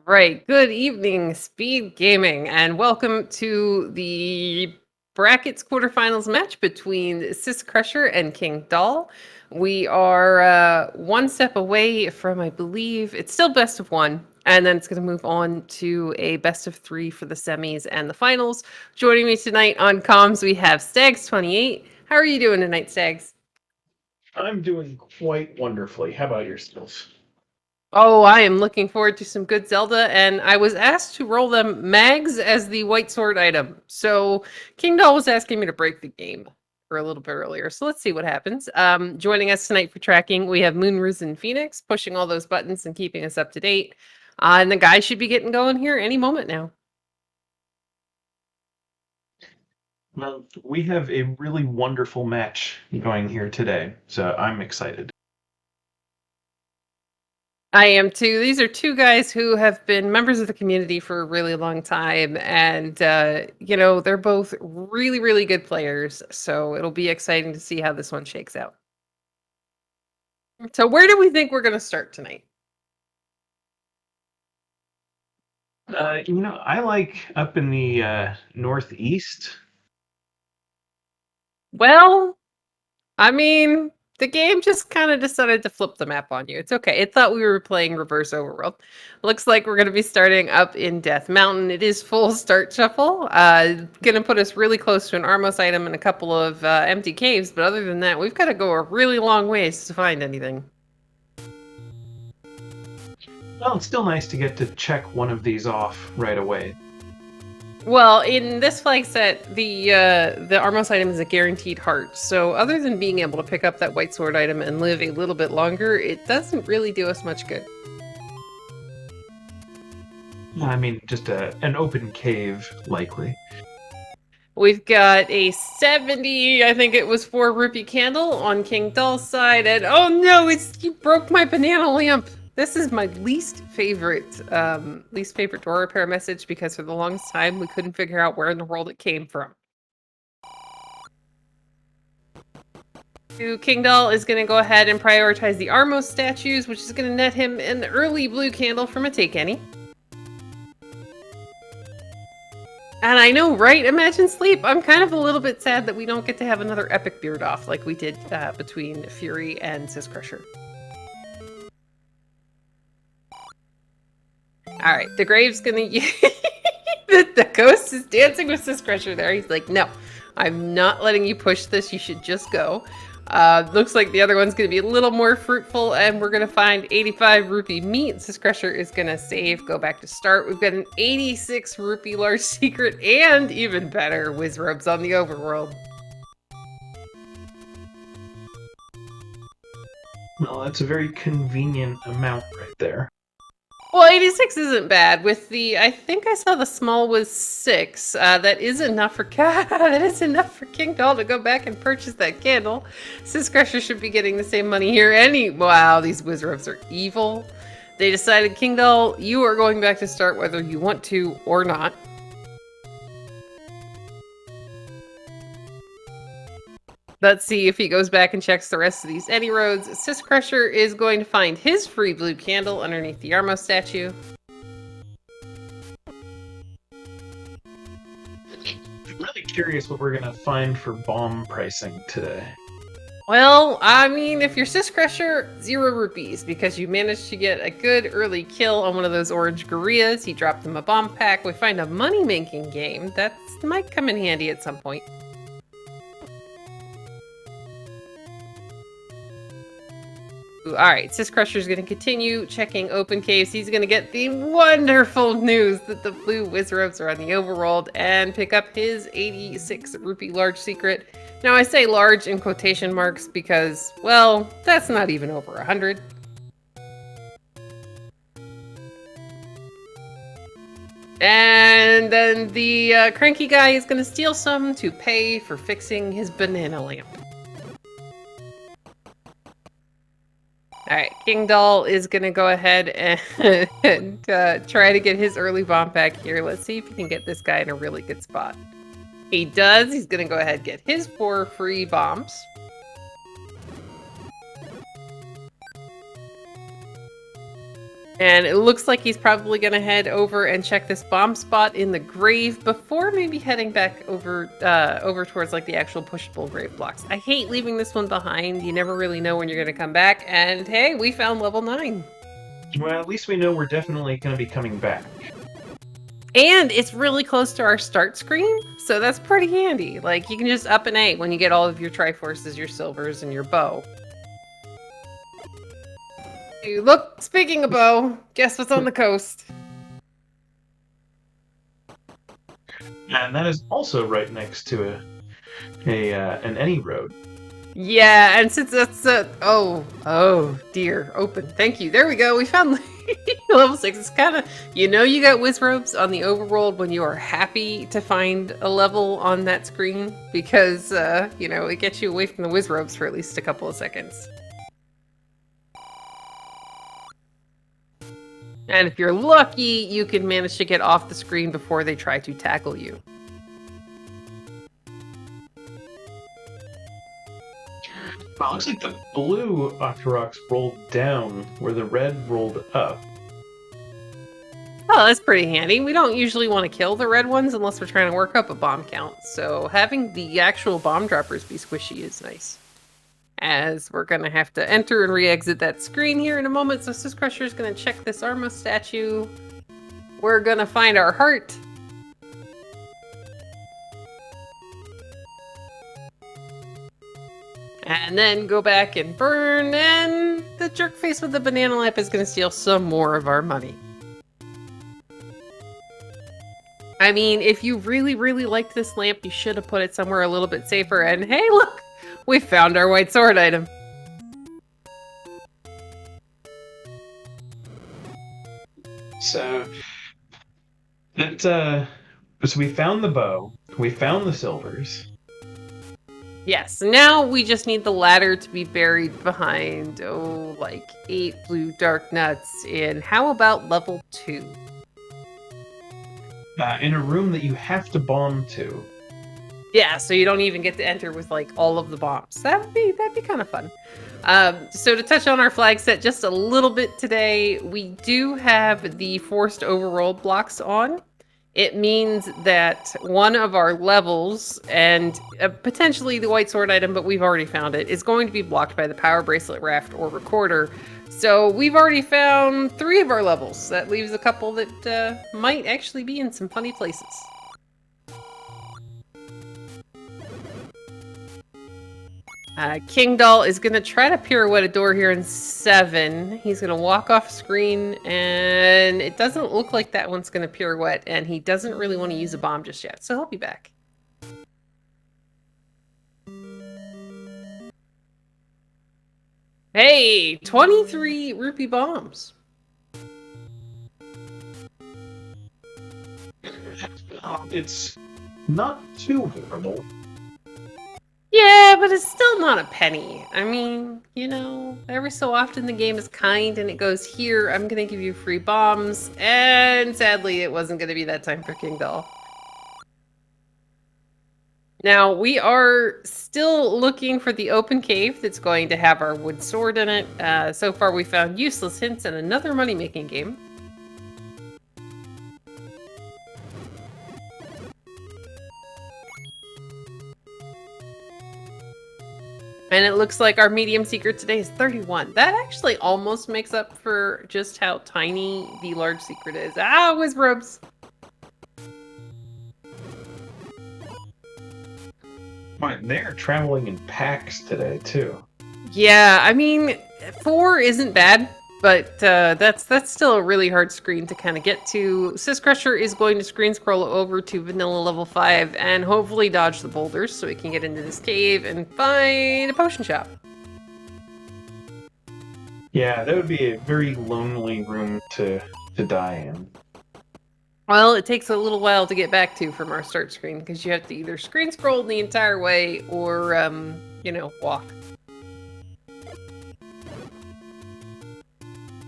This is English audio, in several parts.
Right. Good evening, Speed Gaming, and welcome to the brackets quarterfinals match between Syscrusher and Kingdahl. We are one step away from, I believe, it's still best of one, and then it's going to move on to a best of three for the semis and the finals. Joining me tonight on comms, we have Stags28. How are you doing tonight, Stags? I'm doing quite wonderfully. How about yourself? Oh, I am looking forward to some good Zelda, and I was asked to roll them mags as the white sword item. So Kingdahl was asking me to break the game for a little bit earlier. So let's see what happens. Joining us tonight for tracking, we have Moonruse and Phoenix pushing all those buttons and keeping us up to date. And the guys should be getting going here any moment now. Well, we have a really wonderful match going here today, so I'm excited. I am too. These are two guys who have been members of the community for a really long time. And, they're both really, really good players. So it'll be exciting to see how this one shakes out. So, where do we think we're going to start tonight? I like up in the northeast. Well, I mean, the game just kind of decided to flip the map on you. It's okay. It thought we were playing reverse overworld. Looks like we're going to be starting up in Death Mountain. It is full start shuffle. Going to put us really close to an Armos item and a couple of empty caves. But other than that, we've got to go a really long ways to find anything. Well, it's still nice to get to check one of these off right away. Well, in this flag set, the Armos item is a guaranteed heart. So other than being able to pick up that white sword item and live a little bit longer, it doesn't really do us much good. I mean, just an open cave, likely. We've got a 70, I think it was 4 rupee candle on Kingdahl's side, and oh no, you broke my banana lamp. This is my least favorite door repair message because for the longest time we couldn't figure out where in the world it came from. Kingdahl is going to go ahead and prioritize the Armos statues, which is going to net him an early blue candle from a take any. And I know, right? Imagine Sleep. I'm kind of a little bit sad that we don't get to have another epic beard off like we did between Fury and Syscrusher. All right, the Grave's gonna the ghost is dancing with Syscrusher there. He's like, no, I'm not letting you push this. You should just go. Looks like the other one's gonna be a little more fruitful, and we're gonna find 85 rupee meat. Syscrusher is gonna save, go back to start. We've got an 86 rupee large secret, and even better, whiz robes on the overworld. Well, that's a very convenient amount right there. Well, 86 isn't bad. With the, I think I saw the small was 6. That is enough for that is enough for Kingdahl to go back and purchase that candle. Syscrusher should be getting the same money here. Wow, these wizards are evil. They decided, Kingdahl, you are going back to start whether you want to or not. Let's see if he goes back and checks the rest of these any roads. Syscrusher is going to find his free blue candle underneath the Armos statue. I'm really curious what we're going to find for bomb pricing today. Well, I mean, if you're Syscrusher, 0 rupees, because you managed to get a good early kill on one of those orange gorillas. He dropped them a bomb pack. We find a money-making game. That might come in handy at some point. All right, Syscrusher's going to continue checking open caves. He's going to get the wonderful news that the blue wizards are on the overworld and pick up his 86 rupee large secret. Now, I say large in quotation marks because, well, that's not even over 100. And then the cranky guy is going to steal some to pay for fixing his banana lamp. All right, Kingdahl is going to go ahead and try to get his early bomb back here. Let's see if he can get this guy in a really good spot. He does. He's going to go ahead and get his 4 free bombs. And it looks like he's probably going to head over and check this bomb spot in the grave before maybe heading back over towards like the actual pushable grave blocks. I hate leaving this one behind. You never really know when you're going to come back. And hey, we found level 9. Well, at least we know we're definitely going to be coming back. And it's really close to our start screen, so that's pretty handy. Like, you can just up an A when you get all of your Triforces, your Silvers, and your bow. Look, speaking of bow, guess what's on the coast? And that is also right next to an any road. Yeah, and since that's oh dear, open. Thank you. There we go. We found level 6. It's kind of, you got Wizrobes on the overworld when you are happy to find a level on that screen because it gets you away from the Wizrobes for at least a couple of seconds. And if you're lucky, you can manage to get off the screen before they try to tackle you. Well, it looks like the blue Octoroks rolled down where the red rolled up. Oh, that's pretty handy. We don't usually want to kill the red ones unless we're trying to work up a bomb count. So having the actual bomb droppers be squishy is nice. As we're going to have to enter and re-exit that screen here in a moment. So Syscrusher is going to check this Arma statue. We're going to find our heart. And then go back and burn, and the jerk face with the banana lamp is going to steal some more of our money. I mean, if you really, really liked this lamp, you should have put it somewhere a little bit safer. And hey, look! We found our white sword item. So we found the bow, we found the silvers. Yes, now we just need the ladder to be buried behind, like 8 blue dark nuts in, how about level 2? In a room that you have to bomb to. Yeah, so you don't even get to enter with like all of the bombs. That'd be kind of fun. So to touch on our flag set just a little bit today, we do have the forced overworld blocks on. It means that one of our levels, and potentially the white sword item, but we've already found it, is going to be blocked by the power bracelet raft or recorder. So we've already found 3 of our levels. That leaves a couple that might actually be in some funny places. Kingdahl is going to try to pirouette a door here in 7. He's going to walk off screen, and it doesn't look like that one's going to pirouette, and he doesn't really want to use a bomb just yet, so he'll be back. Hey, 23 rupee bombs. It's not too horrible. Yeah, but it's still not a penny. I mean, every so often the game is kind and it goes, here, I'm going to give you free bombs. And sadly, it wasn't going to be that time for Kingdahl. Now, we are still looking for the open cave that's going to have our wood sword in it. So far, we found useless hints and another money-making game. And it looks like our medium secret today is 31. That actually almost makes up for just how tiny the large secret is. Ah, Wizrobes! They're traveling in packs today, too. Yeah, I mean, 4 isn't bad, but that's still a really hard screen to kind of get to. Syscrusher is going to screen scroll over to vanilla level 5 and hopefully dodge the boulders so we can get into this cave and find a potion shop. Yeah, that would be a very lonely room to die in. Well, it takes a little while to get back to from our start screen because you have to either screen scroll the entire way or, walk.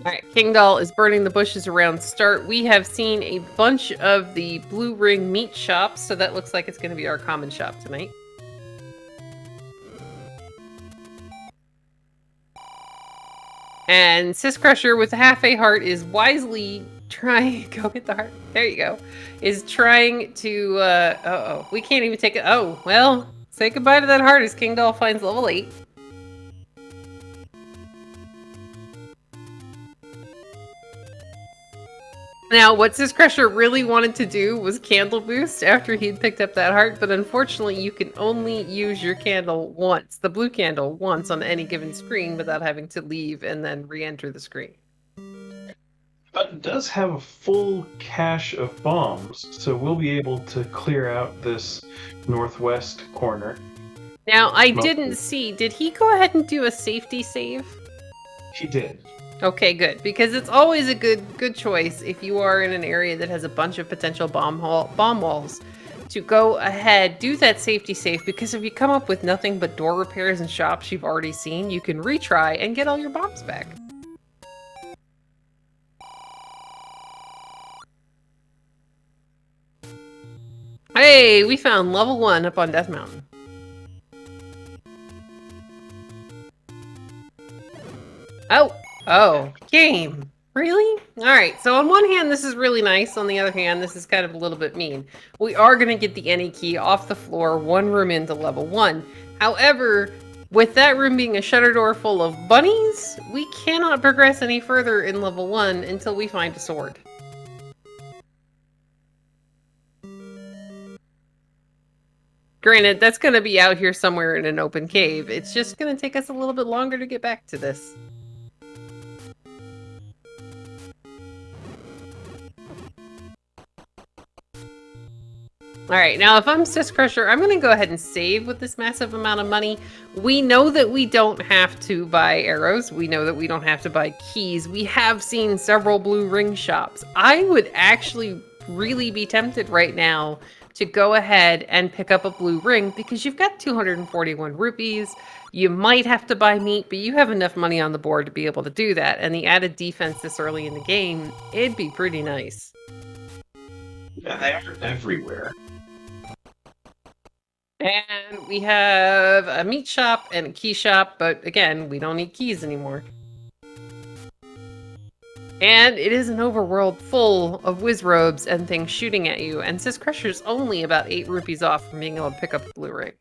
Alright, Kingdahl is burning the bushes around start. We have seen a bunch of the blue ring meat shops, so that looks like it's going to be our common shop tonight. And Syscrusher with half a heart is wisely trying... Go get the heart. There you go. Is trying to... uh-oh. We can't even take it. Oh, well, say goodbye to that heart as Kingdahl finds level 8. Now, what Syscrusher really wanted to do was candle boost after he'd picked up that heart, but unfortunately you can only use your candle once, the blue candle, once on any given screen without having to leave and then re-enter the screen. But it does have a full cache of bombs, so we'll be able to clear out this northwest corner. Now, I didn't see, did he go ahead and do a safety save? He did. Okay, good, because it's always a good choice if you are in an area that has a bunch of potential bomb walls to go ahead, do that safety save, because if you come up with nothing but door repairs and shops you've already seen, you can retry and get all your bombs back. Hey, we found level 1 up on Death Mountain. Oh, game. Really? Alright, so on one hand, this is really nice. On the other hand, this is kind of a little bit mean. We are going to get the any key off the floor, one room into level 1. However, with that room being a shutter door full of bunnies, we cannot progress any further in level 1 until we find a sword. Granted, that's going to be out here somewhere in an open cave. It's just going to take us a little bit longer to get back to this. Alright, now if I'm Syscrusher, I'm going to go ahead and save with this massive amount of money. We know that we don't have to buy arrows. We know that we don't have to buy keys. We have seen several blue ring shops. I would actually really be tempted right now to go ahead and pick up a blue ring because you've got 241 rupees. You might have to buy meat, but you have enough money on the board to be able to do that. And the added defense this early in the game, it'd be pretty nice. Yeah, they are everywhere. And we have a meat shop and a key shop, but again, we don't need keys anymore. And it is an overworld full of wizrobes and things shooting at you, and Syscrusher's only about 8 rupees off from being able to pick up a blue ring.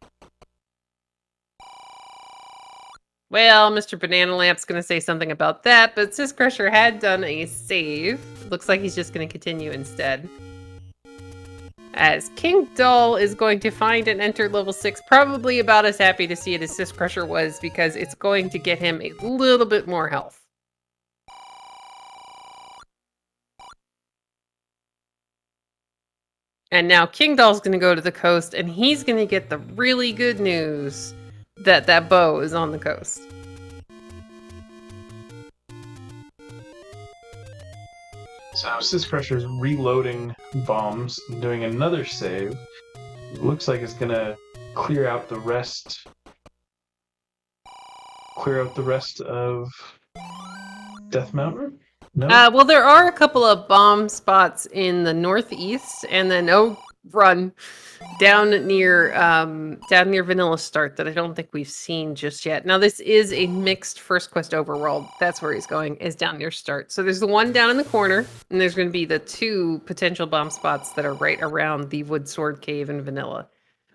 Well, Mr. Banana Lamp's going to say something about that, but Syscrusher had done a save. Looks like he's just going to continue instead. As Kingdahl is going to find and enter level 6, probably about as happy to see it as Syscrusher was, because it's going to get him a little bit more health. And now Kingdahl's going to go to the coast, and he's going to get the really good news that that bow is on the coast. So Syscrusher's reloading bombs and doing another save. Looks like it's gonna clear out the rest. Clear out the rest of Death Mountain? No? Well, there are a couple of bomb spots in the northeast, and then down near Vanilla Start that I don't think we've seen just yet. Now, this is a mixed first quest overworld. That's where he's going, is down near Start. So there's the one down in the corner, and there's going to be the 2 potential bomb spots that are right around the Wood Sword Cave in Vanilla.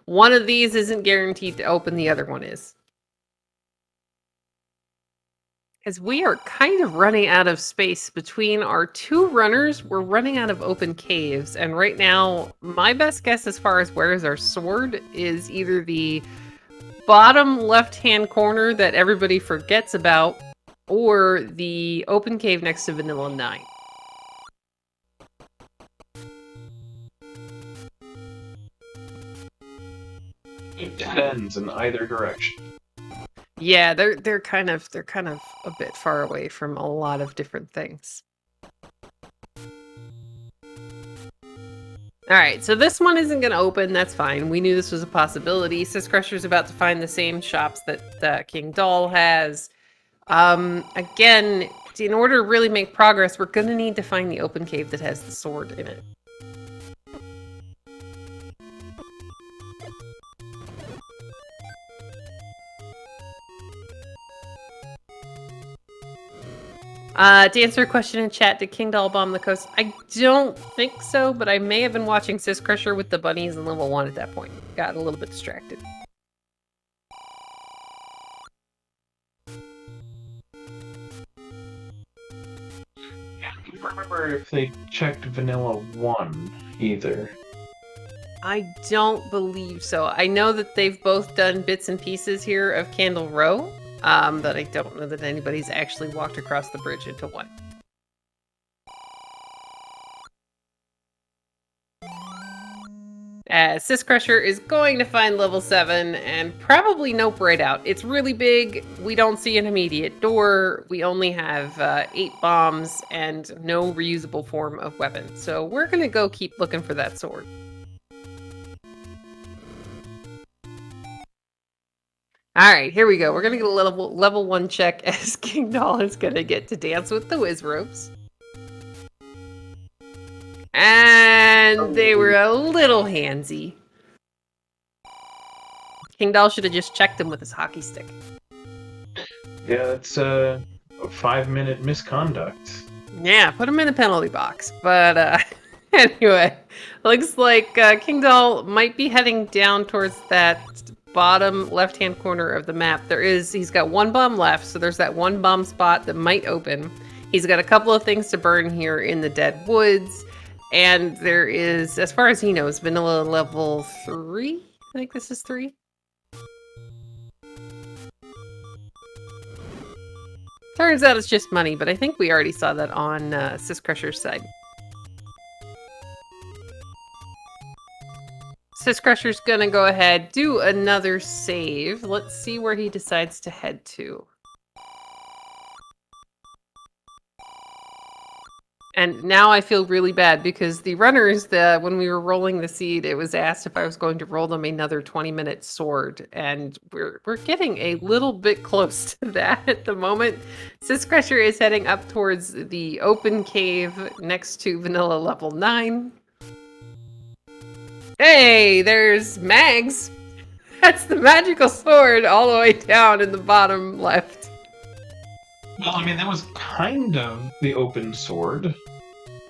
One of these isn't guaranteed to open, the other one is. As we are kind of running out of space between our 2 runners, we're running out of open caves. And right now, my best guess as far as where is our sword is either the bottom left-hand corner that everybody forgets about, or the open cave next to Vanilla 9. It depends in either direction. Yeah, they're kind of a bit far away from a lot of different things. Alright, so this one isn't going to open, that's fine. We knew this was a possibility. Syscrusher's about to find the same shops that Kingdahl has. Again, in order to really make progress, we're going to need to find the open cave that has the sword in it. To answer a question in chat, did Kingdahl bomb the coast? I don't think so, but I may have been watching Syscrusher with the bunnies in level 1 at that point. Got a little bit distracted. I don't remember if they checked Vanilla 1 either. I don't believe so. I know that they've both done bits and pieces here of Candle Row, but I don't know that anybody's actually walked across the bridge into one. Syscrusher is going to find level 7 and probably nope right out. It's really big. We don't see an immediate door. We only have 8 bombs and no reusable form of weapon. So we're going to go keep looking for that sword. All right, here we go. We're going to get a level 1 check as Kingdahl is going to get to dance with the whiz ropes. And they were a little handsy. Kingdahl should have just checked him with his hockey stick. Yeah, that's a 5-minute misconduct. Yeah, put him in the penalty box. But anyway, looks like Kingdahl might be heading down towards that bottom left-hand corner of the map. He's got 1 bomb left, so there's that 1 bomb spot that might open. He's got a couple of things to burn here in the dead woods. And there is, as far as he knows, vanilla level 3? I think this is 3. Turns out it's just money, but I think we already saw that on Syscrusher's side. Syscrusher's gonna go ahead, do another save. Let's see where he decides to head to. And now I feel really bad because the runners, when we were rolling the seed, it was asked if I was going to roll them another 20-minute sword. And we're getting a little bit close to that at the moment. Syscrusher is heading up towards the open cave next to vanilla level 9. Hey, there's Mags. That's the magical sword all the way down in the bottom left. Well, I mean, that was kind of the open sword.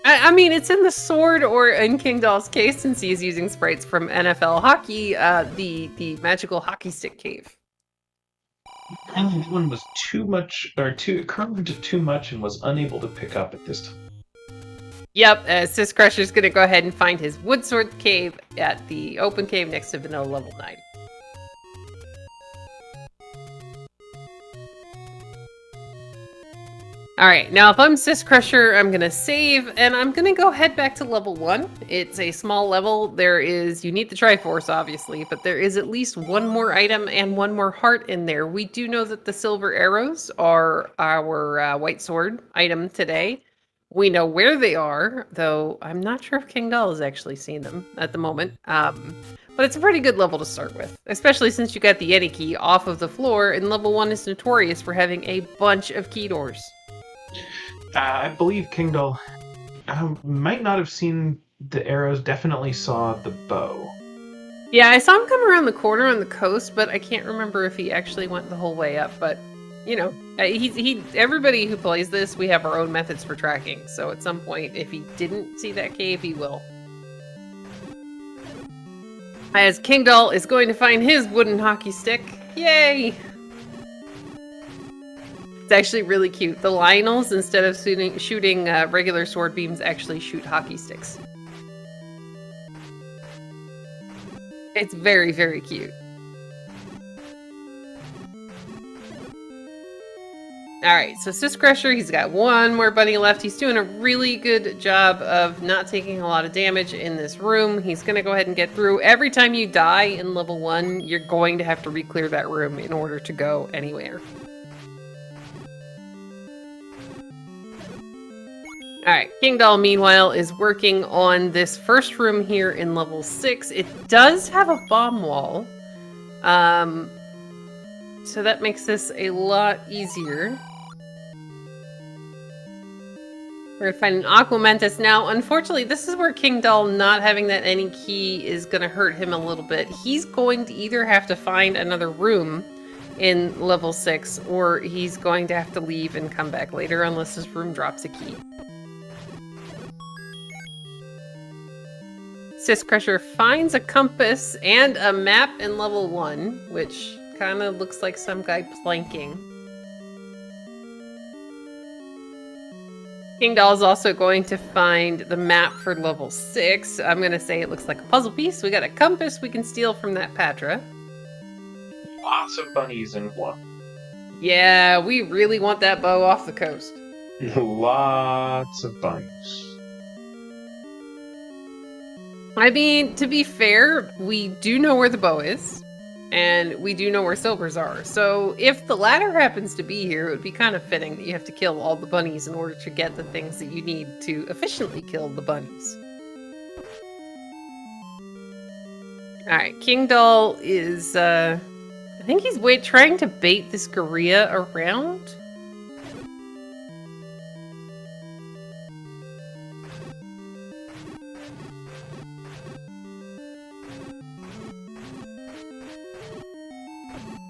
I mean, it's in the sword, or in Kingdahl's case, since he's using sprites from NFL hockey, the magical hockey stick cave. And that one was curved too much and was unable to pick up at this time. Yep, Syscrusher's gonna go ahead and find his wood sword cave at the open cave next to vanilla level 9. Alright, now if I'm Syscrusher, I'm gonna save, and I'm gonna go head back to level 1. It's a small level. You need the Triforce, obviously, but there is at least 1 more item and 1 more heart in there. We do know that the silver arrows are our white sword item today. We know where they are, though I'm not sure if Kingdahl has actually seen them at the moment. But it's a pretty good level to start with, especially since you got the Yeti key off of the floor, and level 1 is notorious for having a bunch of key doors. I believe Kingdahl might not have seen the arrows, definitely saw the bow. Yeah, I saw him come around the corner on the coast, but I can't remember if he actually went the whole way up. But, you know, everybody who plays this, we have our own methods for tracking. So at some point, if he didn't see that cave, he will. As Kingdahl is going to find his wooden hockey stick. Yay! It's actually really cute. The Lionels, instead of shooting regular sword beams, actually shoot hockey sticks. It's very, very cute. Alright, so Syscrusher, he's got 1 more bunny left. He's doing a really good job of not taking a lot of damage in this room. He's going to go ahead and get through. Every time you die in level 1, you're going to have to re-clear that room in order to go anywhere. Alright, Kingdahl, meanwhile, is working on this first room here in level 6. It does have a bomb wall. So that makes this a lot easier. We're gonna find an Aquamentus now. Unfortunately, this is where Kingdahl not having that any key is gonna hurt him a little bit. He's going to either have to find another room in level 6, or he's going to have to leave and come back later unless his room drops a key. Syscrusher finds a compass and a map in level 1, which kind of looks like some guy planking. Kingdahl is also going to find the map for level 6. I'm going to say it looks like a puzzle piece. We got a compass we can steal from that Patra. Lots of bunnies in one. Yeah, we really want that bow off the coast. Lots of bunnies. I mean, to be fair, we do know where the bow is, and we do know where silvers are. So if the ladder happens to be here, it would be kind of fitting that you have to kill all the bunnies in order to get the things that you need to efficiently kill the bunnies. Alright, Kingdahl is, I think he's trying to bait this Gorilla around.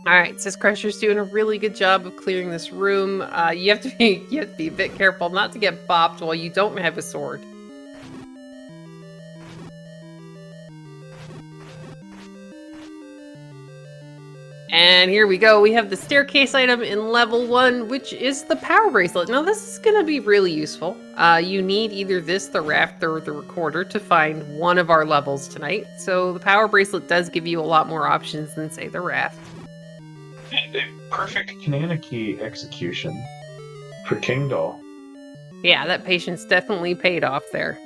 All right, Syscrusher's doing a really good job of clearing this room. You have to be a bit careful not to get bopped while you don't have a sword. And here we go. We have the staircase item in level 1, which is the power bracelet. Now this is going to be really useful. You need either this, the raft, or the recorder to find one of our levels tonight. So the power bracelet does give you a lot more options than, say, the raft. A perfect Kananaki execution for Kingdahl. Yeah, that patience definitely paid off there.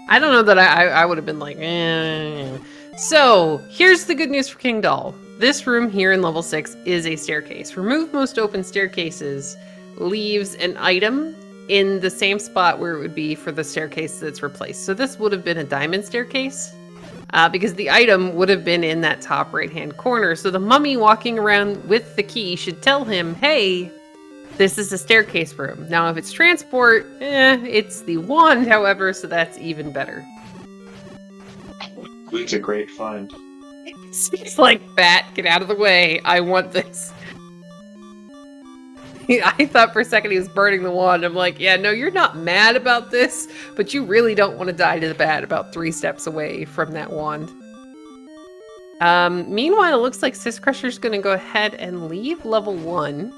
I don't know that I would have been like, eh. So, here's the good news for Kingdahl. This room here in level 6 is a staircase. Remove most open staircases leaves an item in the same spot where it would be for the staircase that's replaced. So this would have been a diamond staircase. Because the item would have been in that top right-hand corner. So the mummy walking around with the key should tell him, hey, this is a staircase room. Now, if it's transport, it's the wand, however, so that's even better. It's a great find. He's like, Bat, get out of the way. I want this. I thought for a second he was burning the wand. I'm like, yeah, no, you're not mad about this, but you really don't want to die to the bat about 3 steps away from that wand. Meanwhile, it looks like Syscrusher's going to go ahead and leave level 1.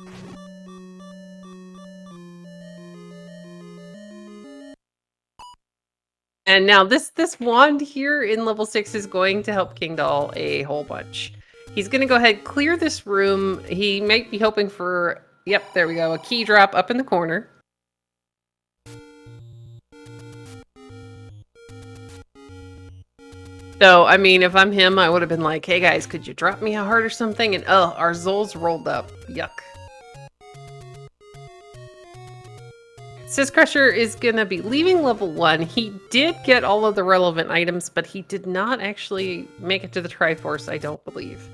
And now this wand here in level 6 is going to help Kingdahl a whole bunch. He's going to go ahead, clear this room. He might be hoping for... Yep, there we go. A key drop up in the corner. So, I mean, if I'm him, I would have been like, hey guys, could you drop me a heart or something? And our Zol's rolled up. Yuck. Syscrusher is going to be leaving level 1. He did get all of the relevant items, but he did not actually make it to the Triforce, I don't believe.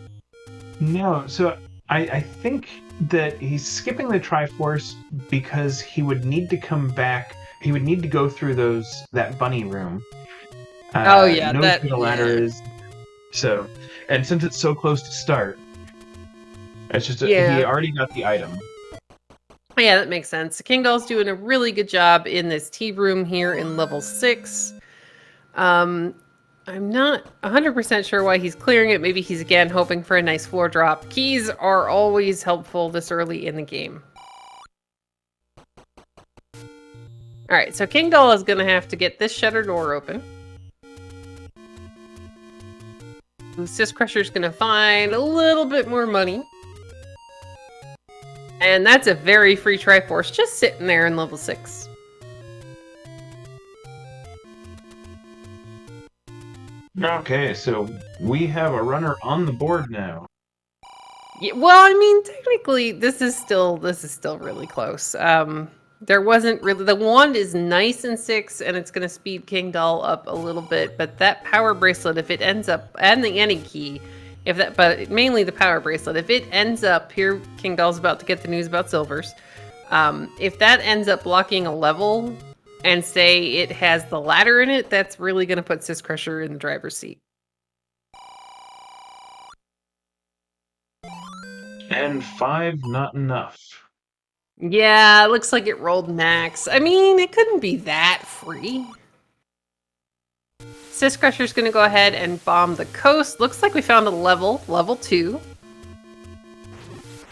No, so I think that he's skipping the Triforce because he would need to come back. He would need to go through that bunny room. Oh yeah, knows where the ladder is. So, and since it's so close to start, it's just he already got the item. Yeah, that makes sense. Kingdahl's doing a really good job in this tea room here in level 6. I'm not 100% sure why he's clearing it. Maybe he's, again, hoping for a nice floor drop. Keys are always helpful this early in the game. Alright, so Kingdahl is going to have to get this shutter door open. Syscrusher's going to find a little bit more money. And that's a very free Triforce just sitting there in level 6. Okay, so we have a runner on the board now. Yeah, well, I mean, technically, this is still really close. There wasn't really... The wand is nice in 6, and it's going to speed Kingdahl up a little bit, but that power bracelet, if it ends up... And the any key, but mainly the power bracelet, if it ends up... Here, Kingdahl's about to get the news about silvers. If that ends up blocking a level, and say it has the ladder in it, that's really going to put Syscrusher in the driver's seat. And 5, not enough. Yeah, it looks like it rolled max. I mean, it couldn't be that free. Syscrusher's gonna go ahead and bomb the coast. Looks like we found a level 2.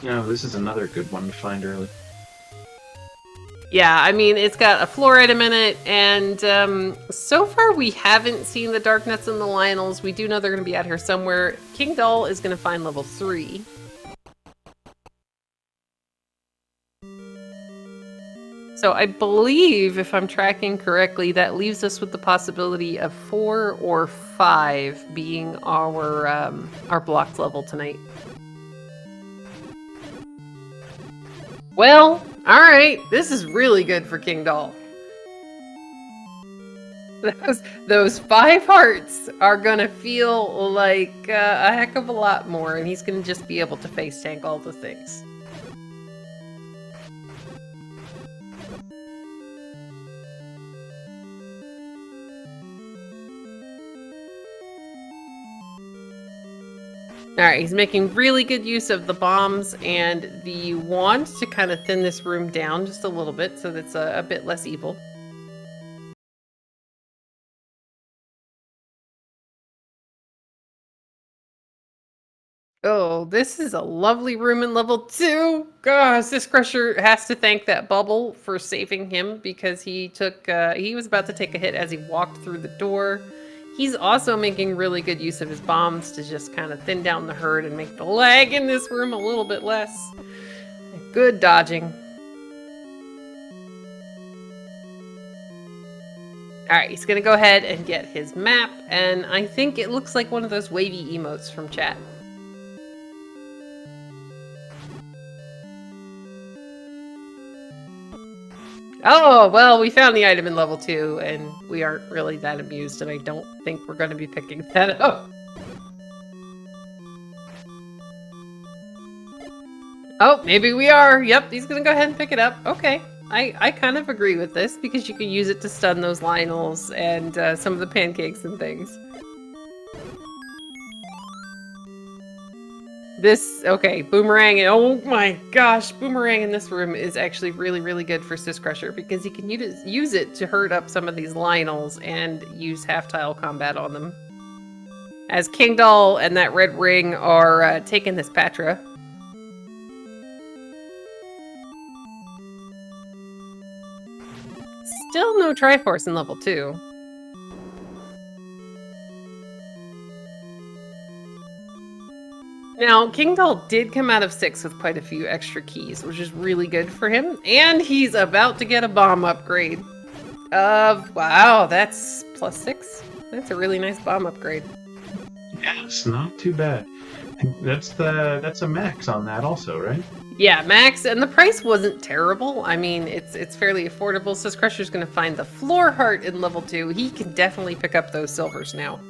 No, this is another good one to find early. Yeah, I mean, it's got a floor item in it, and so far we haven't seen the Dark Nuts and the Lionels. We do know they're going to be out here somewhere. Kingdahl is going to find level 3. So I believe, if I'm tracking correctly, that leaves us with the possibility of 4 or 5 being our blocked level tonight. Well, all right, this is really good for Kingdahl. Those 5 hearts are gonna feel like a heck of a lot more, and he's gonna just be able to face tank all the things. Alright, he's making really good use of the bombs and the wand to kind of thin this room down just a little bit so that's a bit less evil. Oh, this is a lovely room in level 2. Gosh, Syscrusher has to thank that bubble for saving him because he was about to take a hit as he walked through the door. He's also making really good use of his bombs to just kind of thin down the herd and make the lag in this room a little bit less. Good dodging. Alright, he's gonna go ahead and get his map, and I think it looks like one of those wavy emotes from chat. Oh, well, we found the item in level 2, and we aren't really that amused, and I don't think we're going to be picking that up. Oh, maybe we are. Yep, he's going to go ahead and pick it up. Okay. I kind of agree with this, because you can use it to stun those Lionels and some of the pancakes and things. Okay, Boomerang, oh my gosh, Boomerang in this room is actually really, really good for Syscrusher because he can use it to hurt up some of these Lionels and use half-tile combat on them. As Kingdahl and that red ring are taking this Patra. Still no Triforce in level 2. Now, Kingdahl did come out of 6 with quite a few extra keys, which is really good for him. And he's about to get a bomb upgrade. Wow, that's +6. That's a really nice bomb upgrade. Yes, not too bad. That's a max on that also, right? Yeah, max, and the price wasn't terrible. I mean, it's fairly affordable. Syscrusher's going to find the floor heart in level 2. He can definitely pick up those silvers now.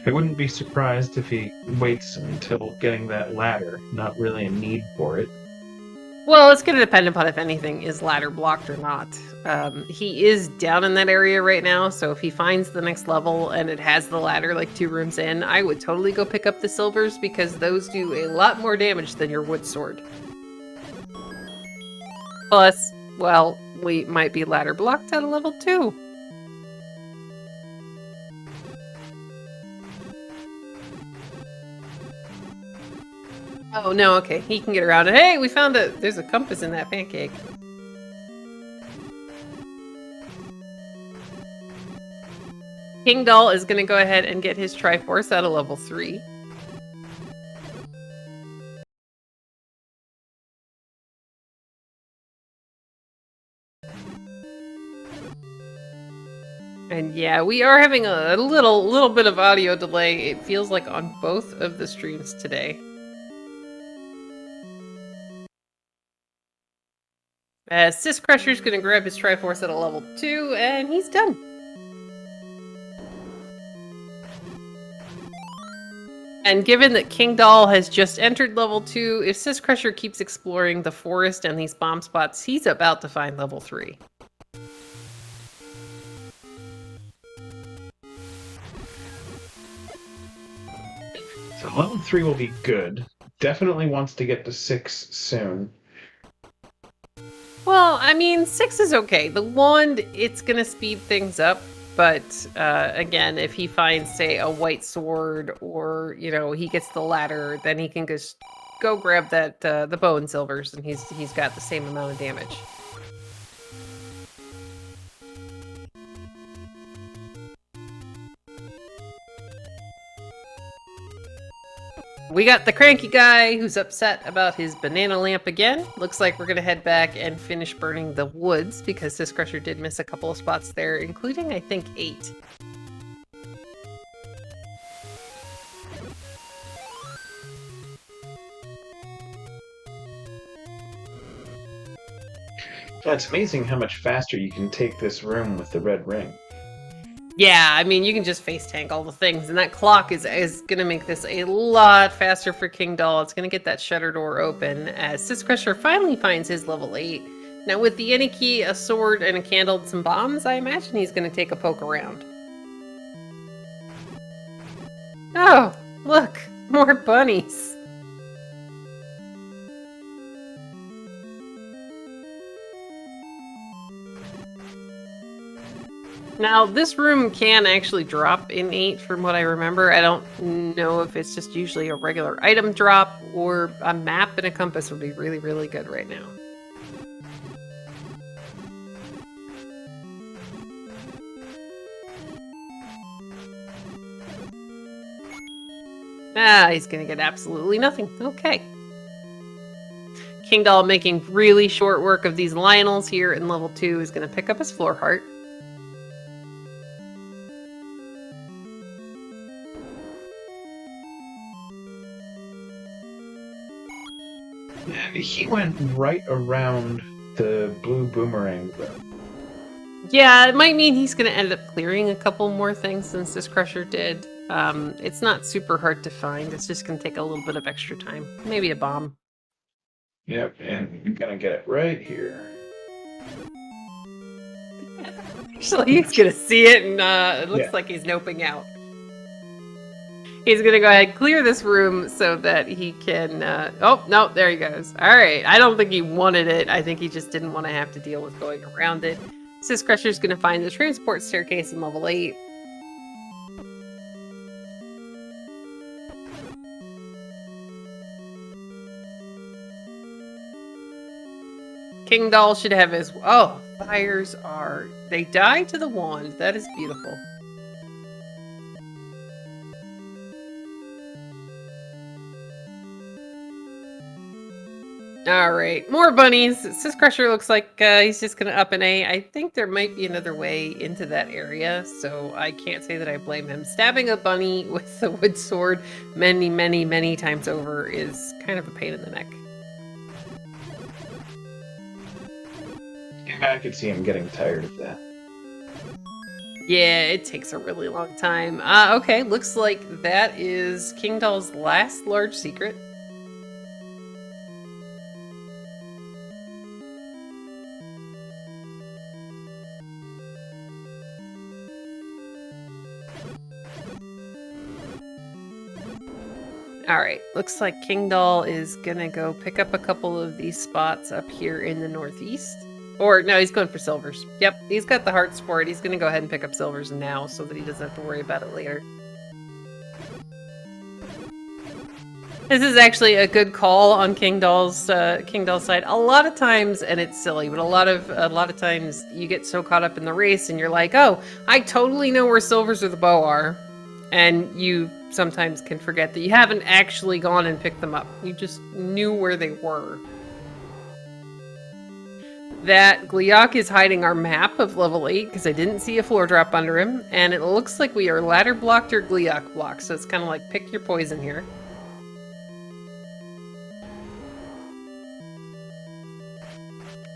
I wouldn't be surprised if he waits until getting that ladder. Not really a need for it. Well, it's going to depend upon if anything is ladder blocked or not. He is down in that area right now, so if he finds the next level and it has the ladder like 2 rooms in, I would totally go pick up the silvers because those do a lot more damage than your wood sword. Plus, well, we might be ladder blocked at a level 2. Oh, no, okay. He can get around it. Hey, we found there's a compass in that pancake. Kingdahl is going to go ahead and get his Triforce at a level 3. And yeah, we are having a little bit of audio delay. It feels like on both of the streams today. Syscrusher's gonna grab his Triforce at a level 2, and he's done. And given that Kingdahl has just entered level 2, if Syscrusher keeps exploring the forest and these bomb spots, he's about to find level 3. So level 3 will be good. Definitely wants to get to 6 soon. Well, I mean, 6 is okay. The wand, it's gonna speed things up. But again, if he finds, say, a white sword, or he gets the ladder, then he can just go grab that the bow and silvers, and he's got the same amount of damage. We got the cranky guy who's upset about his banana lamp again. Looks like we're gonna head back and finish burning the woods, because Syscrusher did miss a couple of spots there, including, I think, 8. It's amazing how much faster you can take this room with the red ring. Yeah, I mean, you can just face tank all the things, and that clock is gonna make this a lot faster for Kingdahl. It's gonna get that shutter door open as Syscrusher finally finds his level 8. Now, with the Yenny key, a sword, and a candle and some bombs, I imagine he's gonna take a poke around. Oh, look, more bunnies. Now, this room can actually drop in 8 from what I remember. I don't know if it's just usually a regular item drop, or a map and a compass would be really, really good right now. Ah, he's gonna get absolutely nothing. Okay. Kingdahl, making really short work of these Lionels here in level 2, is gonna pick up his floor heart. And he went right around the blue boomerang room. Yeah, it might mean he's going to end up clearing a couple more things than Syscrusher did. It's not super hard to find. It's just going to take a little bit of extra time. Maybe a bomb. Yep, and you're gonna get it right here. Actually, he's going to see it, and it looks like he's noping out. He's going to go ahead and clear this room so that he can... oh, no, there he goes. All right. I don't think he wanted it. I think he just didn't want to have to deal with going around it. Syscrusher's going to find the transport staircase in level 8. Kingdahl should have his... Oh, fires are... They die to the wand. That is beautiful. All right, more bunnies. Syscrusher looks like he's just going to up an A. I think there might be another way into that area, so I can't say that I blame him. Stabbing a bunny with the wood sword many, many, many times over is kind of a pain in the neck. I could see him getting tired of that. Yeah, it takes a really long time. Okay, looks like that is Kingdahl's last large secret. Alright, looks like Kingdahl is gonna go pick up a couple of these spots up here in the northeast. Or, no, he's going for silvers. Yep, he's got the hearts for it. He's gonna go ahead and pick up silvers now so that he doesn't have to worry about it later. This is actually a good call on Kingdahl's side. A lot of times, and it's silly, but a lot of times you get so caught up in the race and you're like, oh, I totally know where silvers or the bow are. And you sometimes can forget that you haven't actually gone and picked them up. You just knew where they were. That Gliok is hiding our map of level 8 because I didn't see a floor drop under him. And it looks like we are ladder blocked or Gliok blocked. So it's kind of like pick your poison here.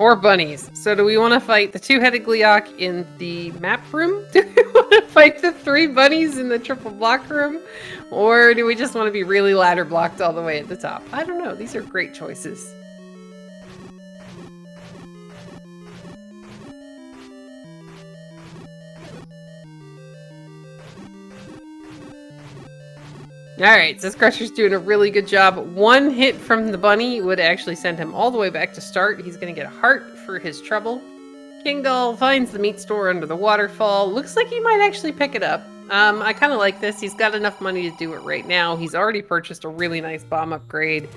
Or bunnies. So do we want to fight the two-headed Gliok in the map room? Do we want to fight the 3 bunnies in the triple block room? Or do we just want to be really ladder blocked all the way at the top? I don't know. These are great choices. All right, Syscrusher's doing a really good job. One hit from the bunny would actually send him all the way back to start. He's going to get a heart for his trouble. Kingdahl finds the meat store under the waterfall. Looks like he might actually pick it up. I kind of like this. He's got enough money to do it right now. He's already purchased a really nice bomb upgrade.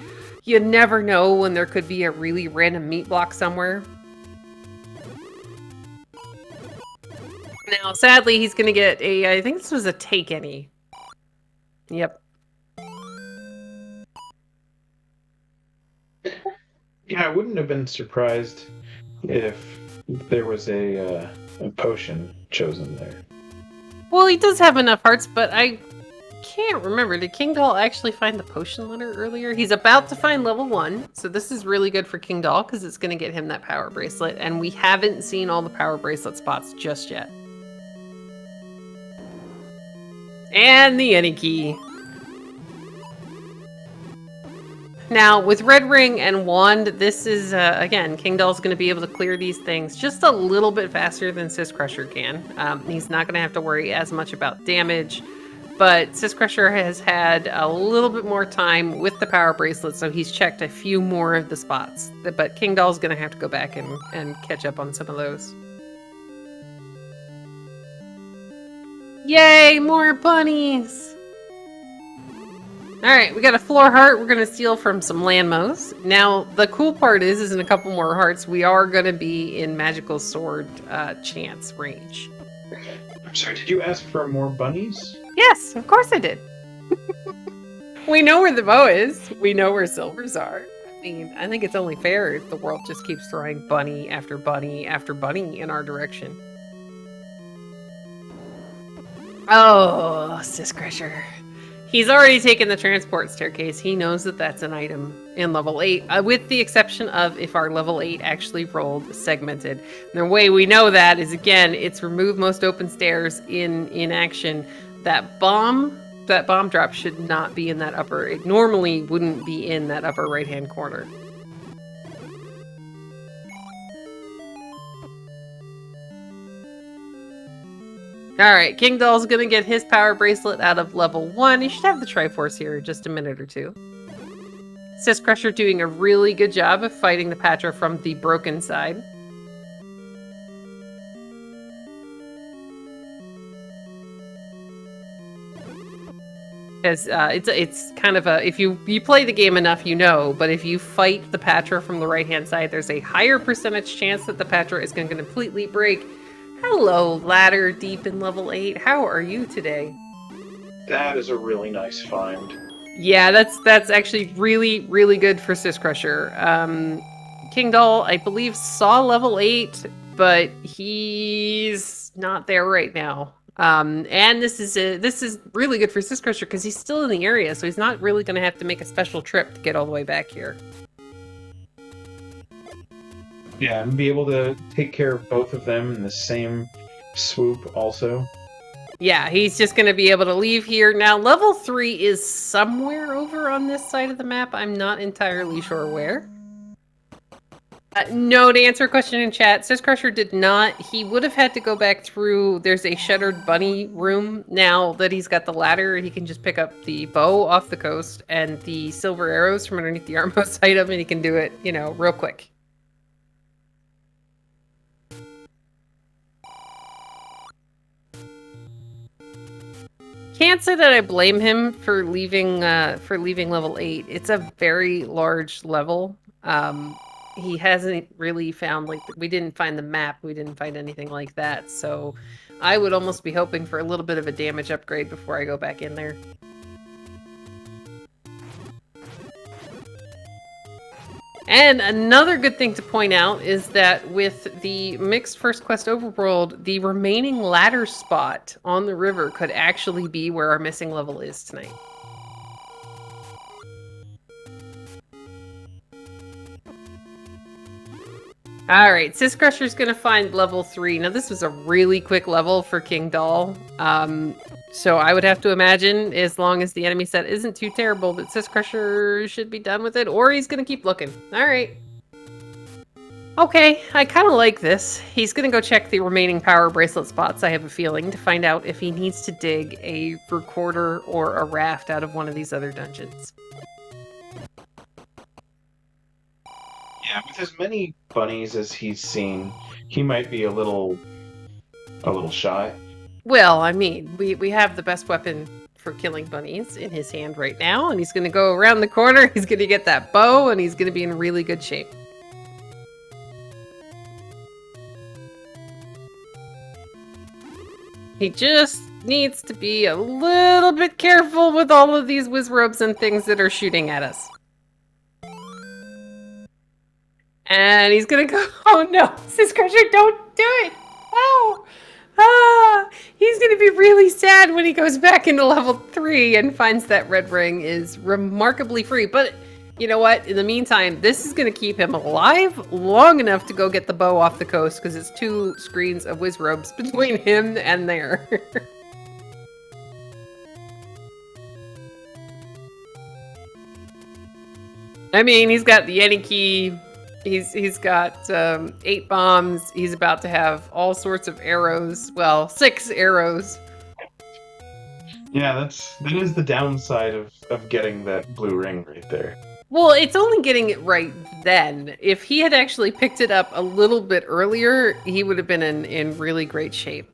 You never know when there could be a really random meat block somewhere. Now, sadly, he's going to get I think this was a take any. Yep. Yeah, I wouldn't have been surprised if there was a potion chosen there. Well, he does have enough hearts, but I can't remember. Did Kingdahl actually find the potion letter earlier? He's about to find level 1, so this is really good for Kingdahl because it's going to get him that power bracelet, and we haven't seen all the power bracelet spots just yet. And the any key. Now, with Red Ring and Wand, this is, again, Kingdahl's going to be able to clear these things just a little bit faster than Syscrusher can. He's not going to have to worry as much about damage, but Syscrusher has had a little bit more time with the power bracelet, so he's checked a few more of the spots. But Kingdahl's going to have to go back and catch up on some of those. Yay, more bunnies! Alright, we got a floor heart we're going to steal from some Landmos. Now, the cool part is in a couple more hearts, we are going to be in Magical Sword chance range. I'm sorry, did you ask for more bunnies? Yes, of course I did. We know where the bow is. We know where silvers are. I mean, I think it's only fair if the world just keeps throwing bunny after bunny after bunny in our direction. Oh, Syscrusher. He's already taken the transport staircase. He knows that that's an item in level 8, with the exception of if our level 8 actually rolled segmented. And the way we know that is, again, it's remove most open stairs in action. That bomb drop should not be in that upper. It normally wouldn't be in that upper right-hand corner. Alright, Kingdahl's gonna get his power bracelet out of level 1. He should have the Triforce here in just a minute or two. Syscrusher doing a really good job of fighting the Patra from the broken side. Because it's kind of a, if you play the game enough, you know, but if you fight the Patra from the right-hand side, there's a higher percentage chance that the Patra is going to completely break. Hello, ladder deep in level 8. How are you today? That is a really nice find. Yeah, that's actually really, really good for Syscrusher. Kingdahl, I believe, saw level 8, but he's not there right now. And this is really good for Syscrusher because he's still in the area, so he's not really going to have to make a special trip to get all the way back here. Yeah, and be able to take care of both of them in the same swoop also. Yeah, he's just going to be able to leave here. Now, level 3 is somewhere over on this side of the map. I'm not entirely sure where. No, to answer a question in chat, Syscrusher did not. He would have had to go back through. There's a shuttered bunny room. Now that he's got the ladder, he can just pick up the bow off the coast and the silver arrows from underneath the armmost item, and he can do it, you know, real quick. Can't say that I blame him for leaving level 8. It's a very large level. He hasn't really found, like, we didn't find the map, we didn't find anything like that, so I would almost be hoping for a little bit of a damage upgrade before I go back in there. And another good thing to point out is that with the mixed First Quest overworld, the remaining ladder spot on the river could actually be where our missing level is tonight. Alright, Syscrusher's gonna find level 3. Now this was a really quick level for Kingdahl. So I would have to imagine, as long as the enemy set isn't too terrible, that Syscrusher should be done with it, or he's gonna keep looking. Alright. Okay, I kind of like this. He's going to go check the remaining power bracelet spots, I have a feeling, to find out if he needs to dig a recorder or a raft out of one of these other dungeons. Yeah, with as many bunnies as he's seen, he might be a little shy. Well, I mean, we have the best weapon for killing bunnies in his hand right now, and he's going to go around the corner, he's going to get that bow, and he's going to be in really good shape. He just needs to be a little bit careful with all of these wizrobes and things that are shooting at us. And he's gonna go, oh no, Syscrusher, don't do it! Oh! Ah! He's gonna be really sad when he goes back into level 3 and finds that red ring is remarkably free. But you know what? In the meantime, this is gonna keep him alive long enough to go get the bow off the coast, because it's 2 screens of wizrobes between him and there. I mean, he's got the Yeti key. He's got 8 bombs. He's about to have all sorts of arrows. Well, 6 arrows. Yeah, that is the downside of getting that blue ring right there. Well, it's only getting it right then. If he had actually picked it up a little bit earlier, he would have been in really great shape.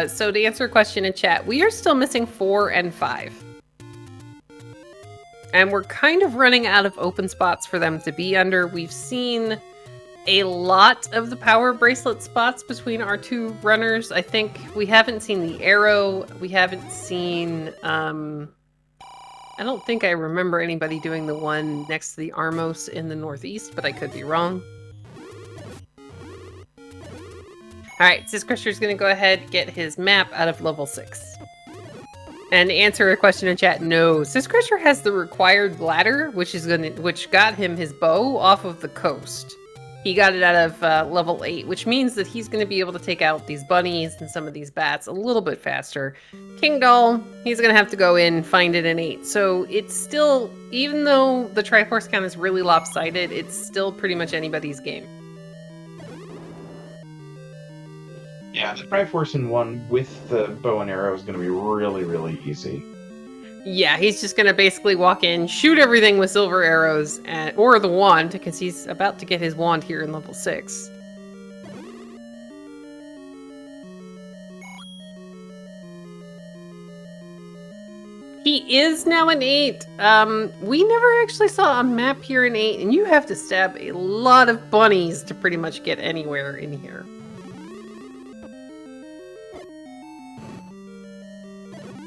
So to answer a question in chat, we are still missing 4 and 5. And we're kind of running out of open spots for them to be under. We've seen a lot of the power bracelet spots between our 2 runners. I think we haven't seen the arrow. We haven't seen... I don't think I remember anybody doing the one next to the Armos in the northeast, but I could be wrong. Alright, Syscrusher's gonna go ahead get his map out of level 6. And to answer a question in chat, no. Syscrusher has the required ladder, which got him his bow off of the coast. He got it out of level 8, which means that he's going to be able to take out these bunnies and some of these bats a little bit faster. Kingdahl, he's going to have to go in, find it in 8. So it's still, even though the Triforce count is really lopsided, it's still pretty much anybody's game. Yeah, the Triforce in 1 with the bow and arrow is going to be really, really easy. Yeah, he's just going to basically walk in, shoot everything with silver arrows, or the wand, because he's about to get his wand here in level 6. He is now in 8. We never actually saw a map here in 8, and you have to stab a lot of bunnies to pretty much get anywhere in here.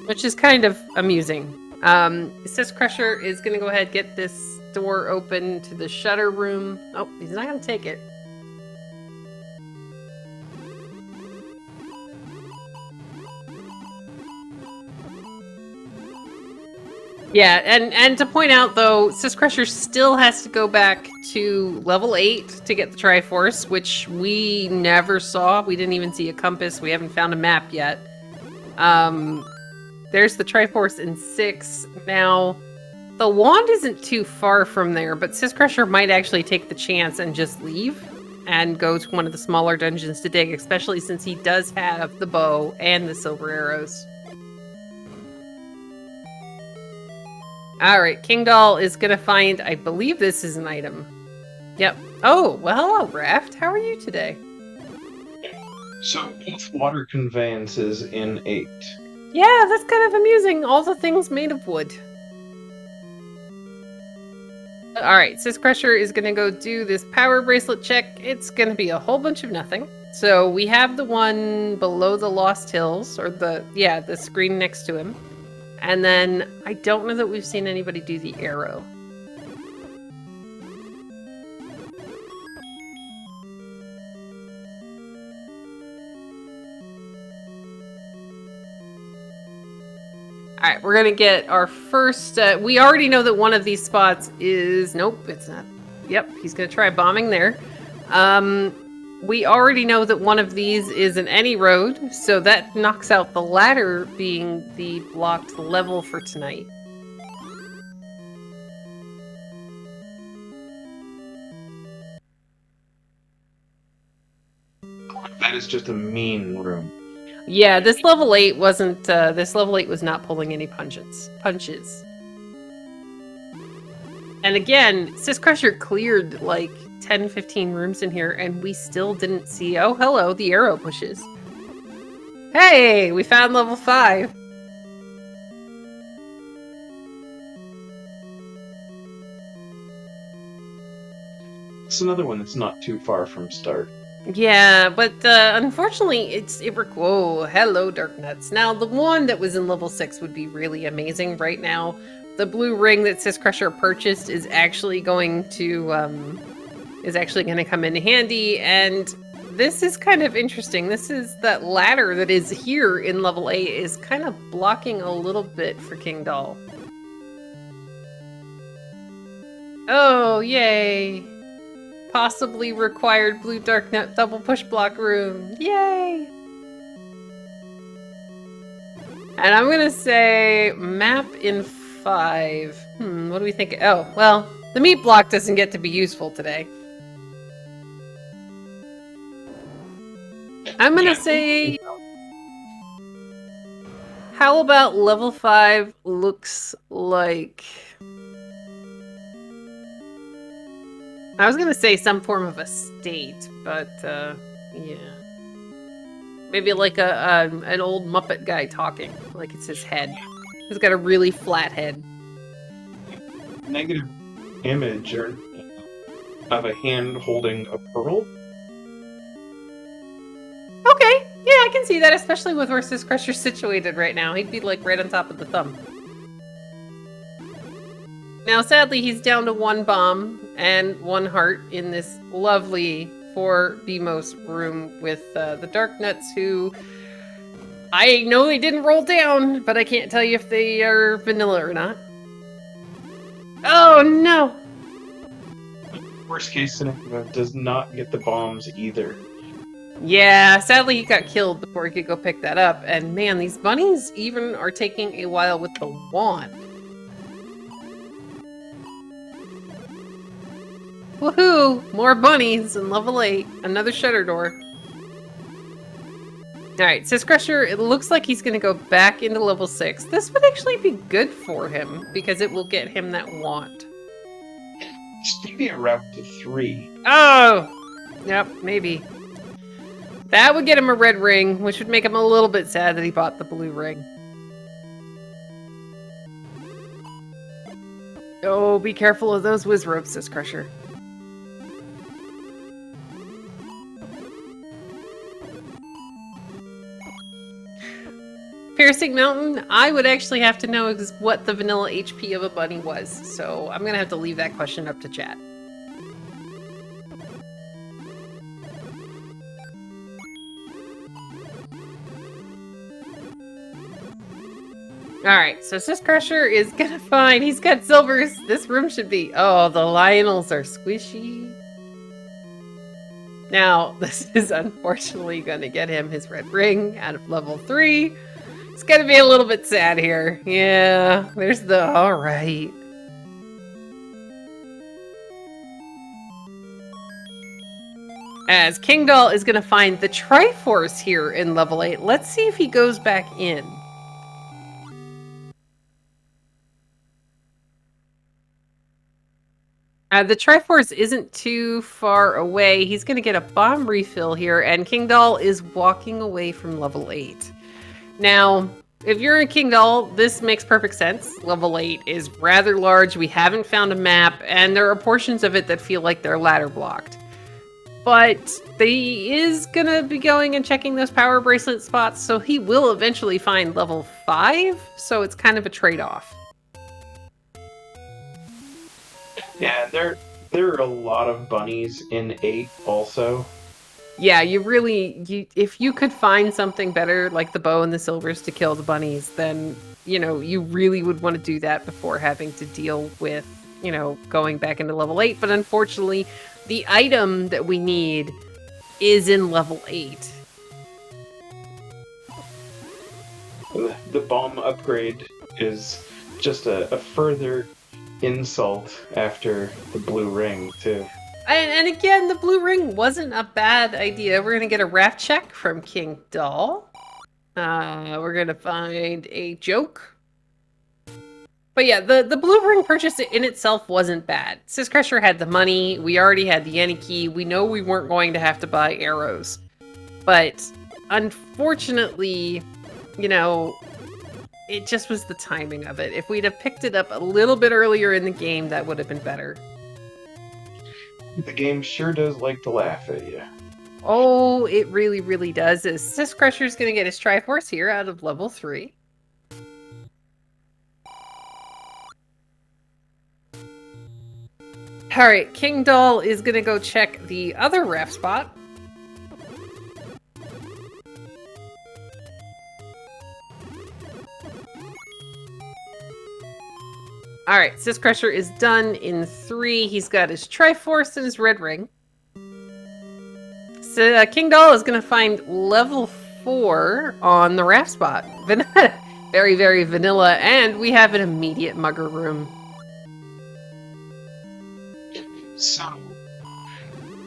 Which is kind of amusing. Syscrusher is going to go ahead and get this door open to the shutter room. Oh, he's not going to take it. Yeah, and to point out, though, Syscrusher still has to go back to level 8 to get the Triforce, which we never saw. We didn't even see a compass. We haven't found a map yet. There's the Triforce in 6. Now, the wand isn't too far from there, but Syscrusher might actually take the chance and just leave and go to one of the smaller dungeons to dig, especially since he does have the bow and the silver arrows. Alright, Kingdahl is gonna find, I believe this is an item. Yep. Oh, well, hello, Raft. How are you today? So, both water conveyances in 8. Yeah, that's kind of amusing. All the things made of wood. Alright, Syscrusher is going to go do this power bracelet check. It's going to be a whole bunch of nothing. So we have the one below the Lost Hills, or the screen next to him. And then I don't know that we've seen anybody do the arrow. All right, we're going to get our first... we already know that one of these spots is... Nope, it's not. Yep, he's going to try bombing there. We already know that one of these is an any road, so that knocks out the ladder being the blocked level for tonight. That is just a mean room. Yeah, this level 8 wasn't. This level 8 was not pulling any punches. And again, Syscrusher cleared like 10, 15 rooms in here, and we still didn't see. Oh, hello, the arrow pushes. Hey, we found level 5. It's another one that's not too far from start. Yeah, but unfortunately, whoa, hello, Dark Nuts. Now, the one that was in level 6 would be really amazing right now. The blue ring that Syscrusher purchased is actually going to come in handy, and this is kind of interesting. This is that ladder that is here in level 8 is kind of blocking a little bit for Kingdahl. Oh, yay! Possibly required blue dark net double push block room. Yay! And I'm gonna say map in 5. What do we think? Oh, well, the meat block doesn't get to be useful today. I'm gonna say, how about level 5 looks like... I was gonna say some form of a state, but yeah. Maybe like an old Muppet guy talking, like it's his head. He's got a really flat head. Negative image of a hand holding a pearl. Okay, yeah, I can see that, especially with where Syscrusher's situated right now. He'd be like right on top of the thumb. Now, sadly, he's down to 1 bomb and 1 heart in this lovely 4 BMOS room with the Dark Nuts, who I know they didn't roll down, but I can't tell you if they are vanilla or not. Oh, no! Worst case scenario does not get the bombs either. Yeah, sadly he got killed before he could go pick that up. And man, these bunnies even are taking a while with the wand. Woohoo! More bunnies in level 8. Another shutter door. Alright, Syscrusher, it looks like he's going to go back into level 6. This would actually be good for him, because it will get him that wand. Maybe a route to 3. Oh! Yep, maybe. That would get him a red ring, which would make him a little bit sad that he bought the blue ring. Oh, be careful of those whiz ropes, Syscrusher. Piercing Mountain, I would actually have to know what the vanilla HP of a bunny was, so I'm gonna have to leave that question up to chat. Alright, so Syscrusher is gonna find, he's got silvers. This room should be, oh, the Lionels are squishy. Now, this is unfortunately gonna get him his red ring out of level 3. It's gonna be a little bit sad here. Yeah, there's the, alright. As Kingdahl is gonna find the Triforce here in level 8. Let's see if he goes back in. The Triforce isn't too far away. He's going to get a bomb refill here, and Kingdahl is walking away from level 8. Now, if you're in Kingdahl, this makes perfect sense. Level 8 is rather large. We haven't found a map, and there are portions of it that feel like they're ladder blocked. But he is going to be going and checking those power bracelet spots, so he will eventually find level 5, so it's kind of a trade-off. Yeah, there are a lot of bunnies in 8 also. Yeah, if you could find something better like the bow and the silvers to kill the bunnies, then, you really would want to do that before having to deal with, going back into level 8. But unfortunately, the item that we need is in level 8. The bomb upgrade is just a further insult after the blue ring, too. And again, the blue ring wasn't a bad idea. We're gonna get a raft check from Kingdahl. We're gonna find a joke. But yeah, the blue ring purchase in itself wasn't bad. Syscrusher had the money. We already had the Yenny key. We know we weren't going to have to buy arrows. But unfortunately, you know, it just was the timing of it. If we'd have picked it up a little bit earlier in the game, that would have been better. The game sure does like to laugh at you. Oh, it really, really does. Syscrusher's going to get his Triforce here out of level 3. Alright, Kingdahl is going to go check the other ref spot. Alright, Syscrusher is done in 3. He's got his Triforce and his red ring. So Kingdahl is going to find level 4 on the raft spot. Very, very vanilla, and we have an immediate mugger room. So,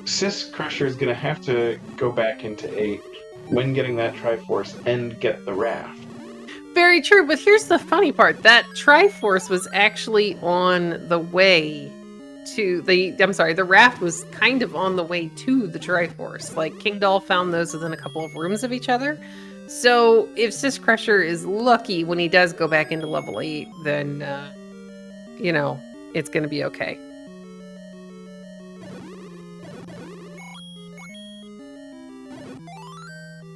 Syscrusher is going to have to go back into 8 when getting that Triforce and get the raft. Very true, but here's the funny part. That Triforce was actually on the way to the raft was kind of on the way to the Triforce. Like, Kingdahl found those within a couple of rooms of each other. So, if Syscrusher is lucky when he does go back into level 8, then, you know, it's going to be okay.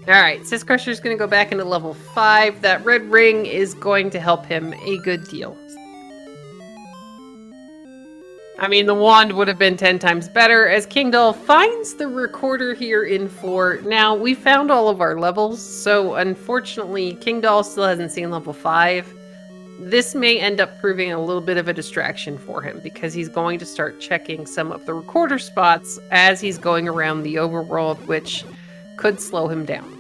Alright, Syscrusher's going to go back into level 5. That red ring is going to help him a good deal. I mean, the wand would have been 10 times better, as Kingdahl finds the recorder here in 4. Now, we found all of our levels, so unfortunately, Kingdahl still hasn't seen level 5. This may end up proving a little bit of a distraction for him, because he's going to start checking some of the recorder spots as he's going around the overworld, which could slow him down.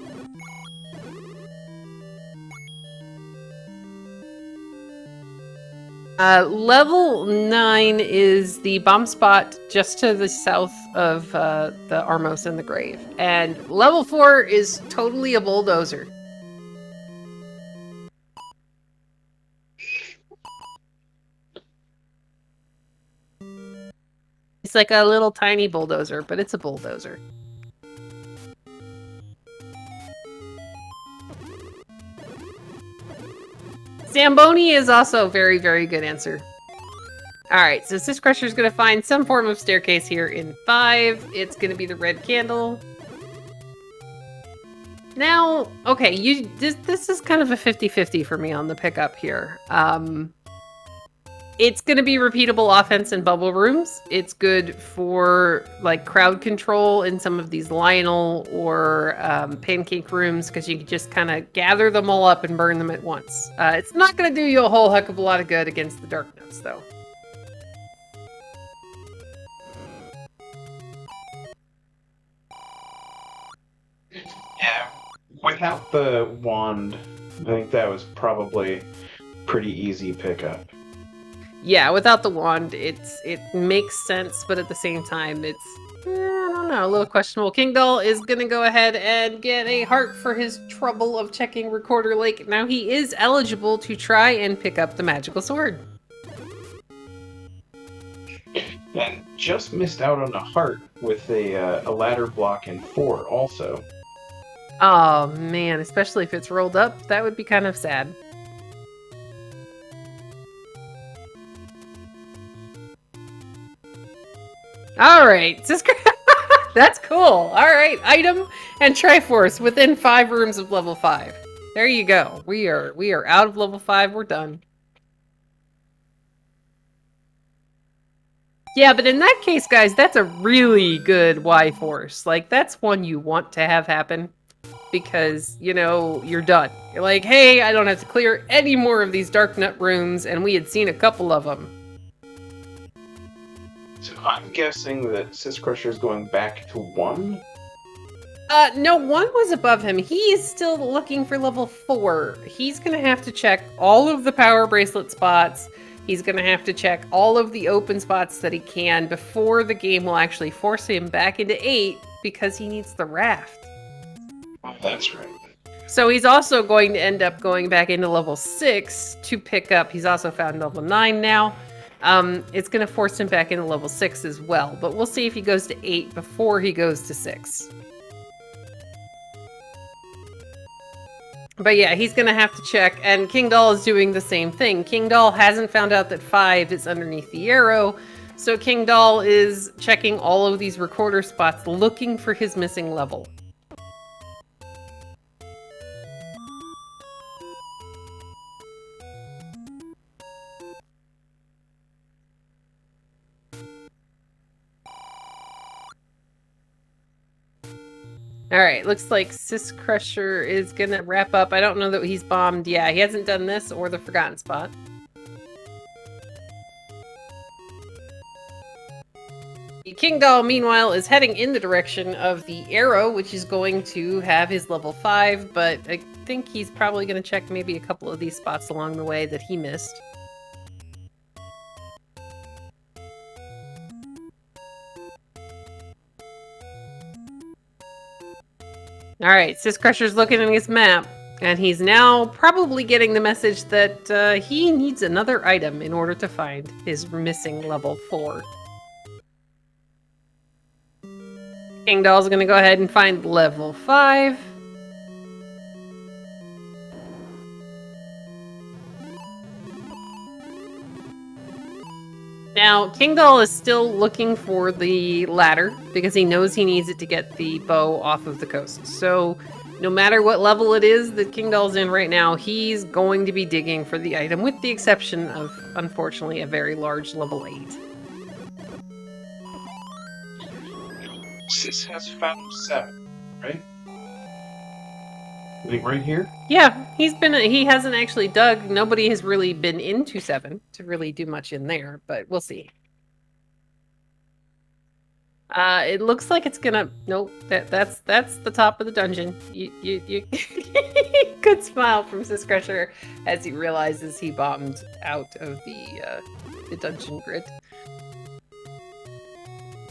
Level 9 is the bomb spot just to the south of the Armos and the Grave. And level 4 is totally a bulldozer. It's like a little tiny bulldozer, but it's a bulldozer. Zamboni is also a very, very good answer. Alright, so Syscrusher's going to find some form of staircase here in 5. It's going to be the red candle. Now, okay, this is kind of a 50-50 for me on the pickup here. It's going to be repeatable offense in bubble rooms. It's good for like crowd control in some of these Lionel or pancake rooms because you can just kind of gather them all up and burn them at once. It's not going to do you a whole heck of a lot of good against the Dark Notes, though. Yeah, without the wand, I think that was probably pretty easy pickup. Yeah, without the wand, it makes sense, but at the same time, it's, I don't know, a little questionable. Kingdahl is going to go ahead and get a heart for his trouble of checking Recorder Lake. Now he is eligible to try and pick up the magical sword. And just missed out on a heart with a ladder block in 4 also. Oh man, especially if it's rolled up, that would be kind of sad. Alright, that's cool. Alright, item and Triforce within 5 rooms of level 5. There you go. We are out of level 5, we're done. Yeah, but in that case, guys, that's a really good Y-Force. Like, that's one you want to have happen. Because, you know, you're done. You're like, hey, I don't have to clear any more of these Dark Nut rooms, and we had seen a couple of them. So I'm guessing that Syscrusher is going back to 1? No, 1 was above him. He is still looking for level 4. He's going to have to check all of the power bracelet spots, He's going to have to check all of the open spots that he can before the game will actually force him back into 8 because he needs the raft. Oh, that's right. So he's also going to end up going back into level 6 to pick up. He's also found level 9 now. It's going to force him back into level 6 as well. But we'll see if he goes to 8 before he goes to 6. But yeah, he's going to have to check. And Kingdahl is doing the same thing. Kingdahl hasn't found out that 5 is underneath the arrow. So Kingdahl is checking all of these recorder spots, looking for his missing level. All right, looks like Syscrusher is going to wrap up. I don't know that he's bombed. Yeah, he hasn't done this or the Forgotten Spot. Kingdahl, meanwhile, is heading in the direction of the arrow, which is going to have his level 5, but I think he's probably going to check maybe a couple of these spots along the way that he missed. All right, Syscrusher's looking at his map, and he's now probably getting the message that he needs another item in order to find his missing level 4. Kingdahl's going to go ahead and find level 5. Now, Kingdahl is still looking for the ladder because he knows he needs it to get the bow off of the coast. So, no matter what level it is that Kingdahl's in right now, he's going to be digging for the item, with the exception of, unfortunately, a very large level 8. Sis has found 7, right? Like right here? Yeah, he hasn't actually dug. Nobody has really been into 7 to really do much in there, but we'll see. It looks like it's gonna. Nope, that's the top of the dungeon. You good smile from Syscrusher as he realizes he bombed out of the dungeon grid.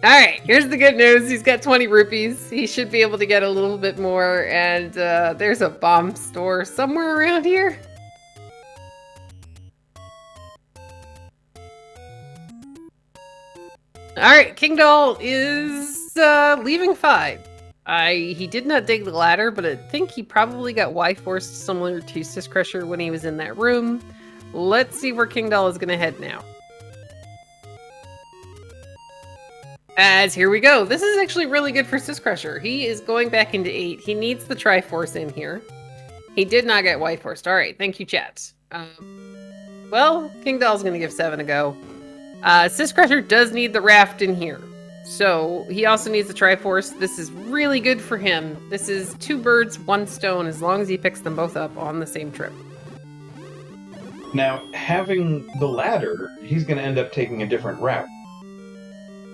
All right, here's the good news. He's got 20 rupees. He should be able to get a little bit more, and there's a bomb store somewhere around here. All right, Kingdahl is leaving 5. He did not dig the ladder, but I think he probably got Y-forced similar to Syscrusher when he was in that room. Let's see where Kingdahl is going to head now. As here we go. This is actually really good for Syscrusher. He is going back into 8. He needs the Triforce in here. He did not get Y-forced. All right, thank you, chat. Well, Kingdahl's going to give 7 a go. Syscrusher does need the raft in here. So he also needs the Triforce. This is really good for him. This is 2 birds, 1 stone, as long as he picks them both up on the same trip. Now, having the ladder, he's going to end up taking a different route.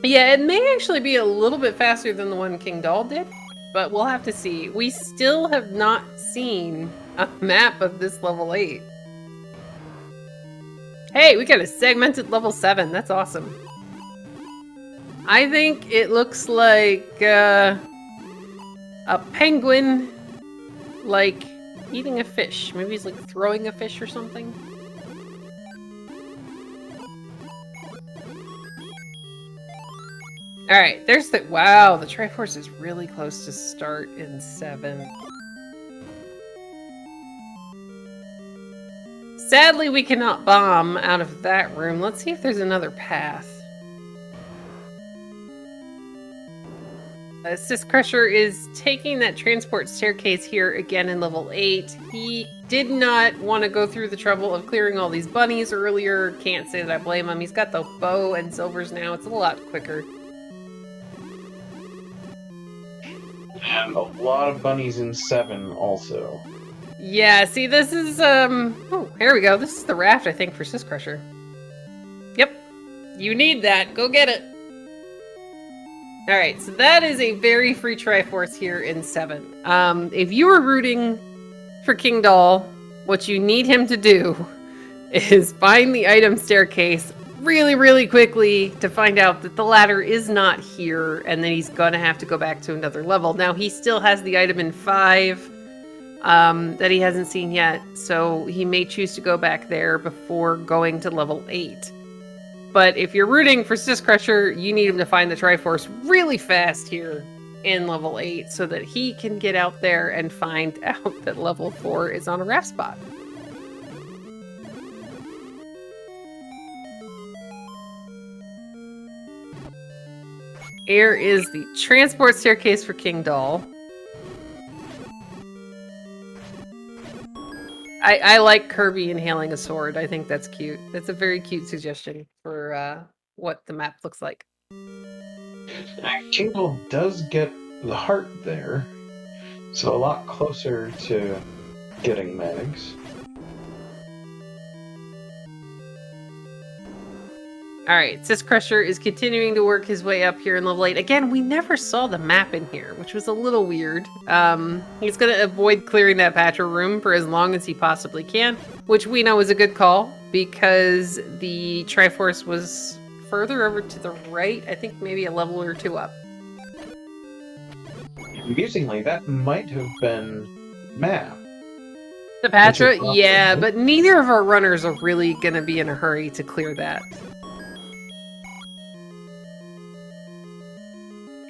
Yeah, it may actually be a little bit faster than the one Kingdahl did, but we'll have to see. We still have not seen a map of this level 8. Hey, we got a segmented level 7. That's awesome. I think it looks like a penguin, like, eating a fish. Maybe he's, like, throwing a fish or something. All right, there's the... Wow, the Triforce is really close to start in 7. Sadly, we cannot bomb out of that room. Let's see if there's another path. Syscrusher is taking that transport staircase here again in level 8. He did not want to go through the trouble of clearing all these bunnies earlier. Can't say that I blame him. He's got the bow and silvers now. It's a lot quicker. And a lot of bunnies in 7 also. Yeah, see, this is, oh, here we go. This is the raft, I think, for Syscrusher. Yep. You need that. Go get it. Alright, so that is a very free Triforce here in 7. If you were rooting for Kingdahl, what you need him to do is find the item staircase really, really quickly to find out that the ladder is not here, and then he's gonna have to go back to another level. Now, he still has the item in 5 that he hasn't seen yet, so he may choose to go back there before going to level 8. But if you're rooting for Syscrusher, you need him to find the Triforce really fast here in level 8 so that he can get out there and find out that level 4 is on a raft spot. Here is the transport staircase for Kingdahl. I like Kirby inhaling a sword. I think that's cute. That's a very cute suggestion for what the map looks like. Kingdahl does get the heart there, so a lot closer to getting Mags. Alright, Syscrusher is continuing to work his way up here in level 8. Again, we never saw the map in here, which was a little weird. He's going to avoid clearing that patcher room for as long as he possibly can, which we know is a good call, because the Triforce was further over to the right, I think maybe a level or 2 up. Amusingly, that might have been map. The patcher? Yeah, but neither of our runners are really going to be in a hurry to clear that.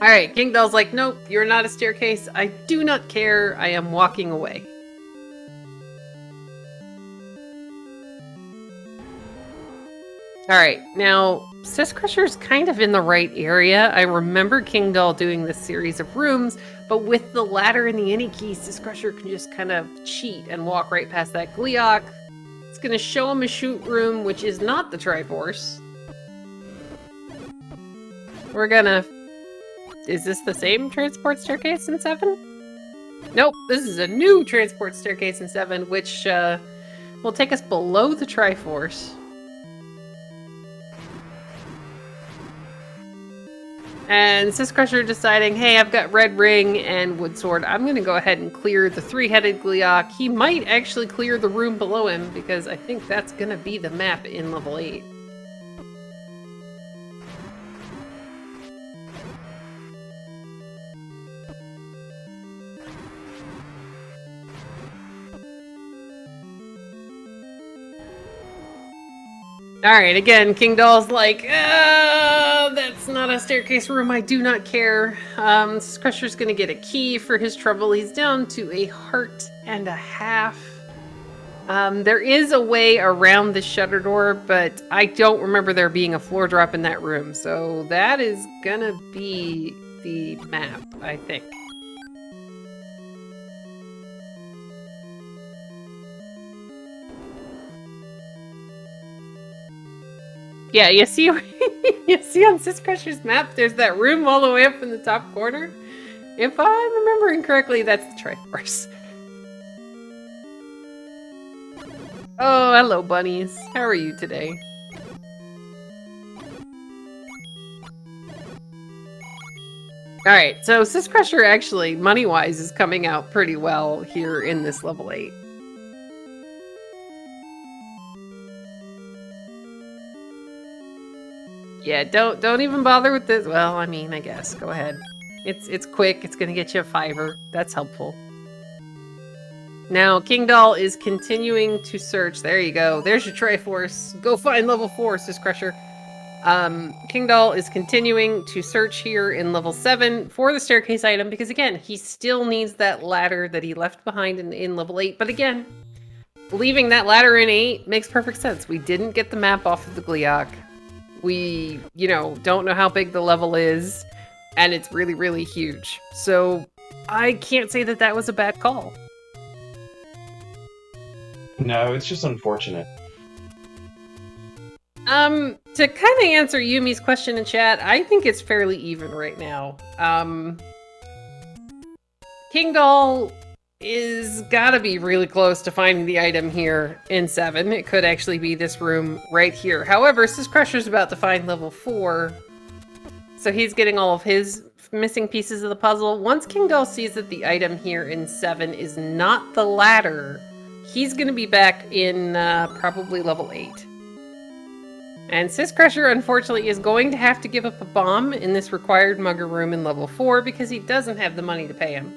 Alright, Kingdahl's like, nope, you're not a staircase. I do not care. I am walking away. Alright, now, Syscrusher's kind of in the right area. I remember Kingdahl doing this series of rooms, but with the ladder and the any key, Syscrusher can just kind of cheat and walk right past that Gliok. It's going to show him a shoot room, which is not the Triforce. We're gonna... Is this the same transport staircase in 7? Nope, this is a new transport staircase in 7, which will take us below the Triforce. And Syscrusher deciding, hey, I've got Red Ring and Wood Sword. I'm going to go ahead and clear the 3-headed Gliok. He might actually clear the room below him, because I think that's going to be the map in level 8. Alright, again, Kingdahl's like, that's not a staircase room, I do not care. Syscrusher's gonna get a key for his trouble. He's down to a heart and a half. There is a way around the shutter door, but I don't remember there being a floor drop in that room, so that is gonna be the map, I think. Yeah, you see, you see on Syscrusher's map, there's that room all the way up in the top corner. If I'm remembering correctly, that's the Triforce. Oh, hello, bunnies. How are you today? Alright, so Syscrusher actually, money-wise, is coming out pretty well here in this level 8. Yeah, don't even bother with this. Well, I mean, I guess. Go ahead. It's quick. It's gonna get you a $5. That's helpful. Now, Kingdahl is continuing to search. There you go. There's your Triforce. Go find level 4, Syscrusher. Kingdahl is continuing to search here in level 7 for the staircase item, because again, he still needs that ladder that he left behind in level 8. But again, leaving that ladder in 8 makes perfect sense. We didn't get the map off of the Gliok. We, don't know how big the level is, and it's really, really huge. So I can't say that that was a bad call. No, it's just unfortunate. To kind of answer Yumi's question in chat, I think it's fairly even right now. Kingdahl is gotta be really close to finding the item here in 7. It could actually be this room right here. However, Syscrusher's about to find level 4, so he's getting all of his missing pieces of the puzzle. Once Kingdahl sees that the item here in 7 is not the ladder, he's going to be back in probably level 8. And Syscrusher, unfortunately, is going to have to give up a bomb in this required mugger room in level 4 because he doesn't have the money to pay him.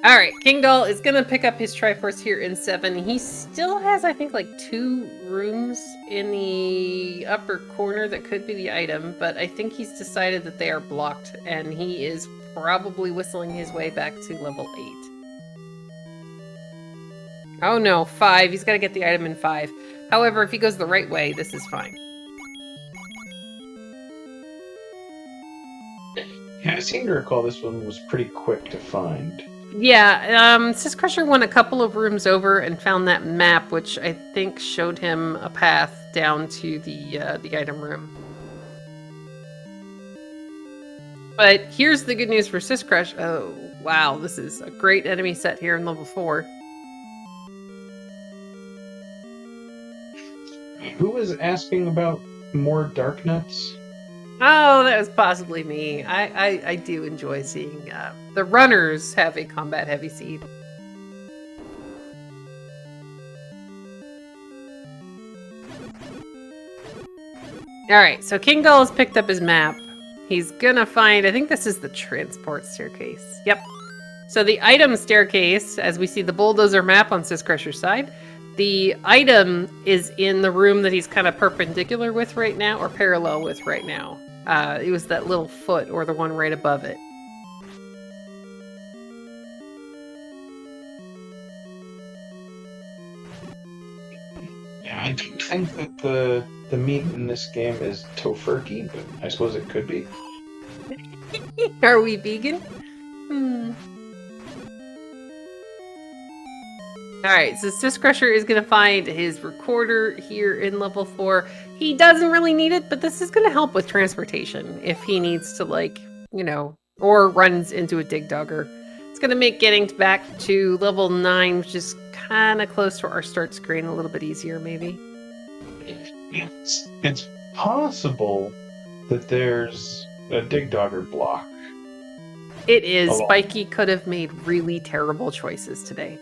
Alright, Kingdahl is going to pick up his Triforce here in 7. He still has, I think, like 2 rooms in the upper corner that could be the item, but I think he's decided that they are blocked, and he is probably whistling his way back to level 8. Oh no, 5. He's got to get the item in 5. However, if he goes the right way, this is fine. Yeah, I seem to recall this one was pretty quick to find. Yeah, Syscrusher went a couple of rooms over and found that map, which I think showed him a path down to the item room. But here's the good news for Syscrusher. Oh, wow, this is a great enemy set here in level 4. Who was asking about more dark nuts? Oh, that was possibly me. I do enjoy seeing the runners have a combat heavy seed. Alright, so Kingdahl has picked up his map. He's gonna find, I think this is the transport staircase. Yep. So the item staircase, as we see the bulldozer map on Syscrusher's side, the item is in the room that he's kind of perpendicular with right now, or parallel with right now. It was that little foot, or the one right above it. Yeah, I don't think that the meat in this game is tofurkey, but I suppose it could be. Are we vegan? Alright, so Syscrusher is going to find his recorder here in level 4. He doesn't really need it, but this is going to help with transportation if he needs to, like, you know, or runs into a dig dogger. It's going to make getting back to level 9, which is kind of close to our start screen, a little bit easier, maybe. It's possible that there's a dig dogger block. It is. Spiky could have made really terrible choices today.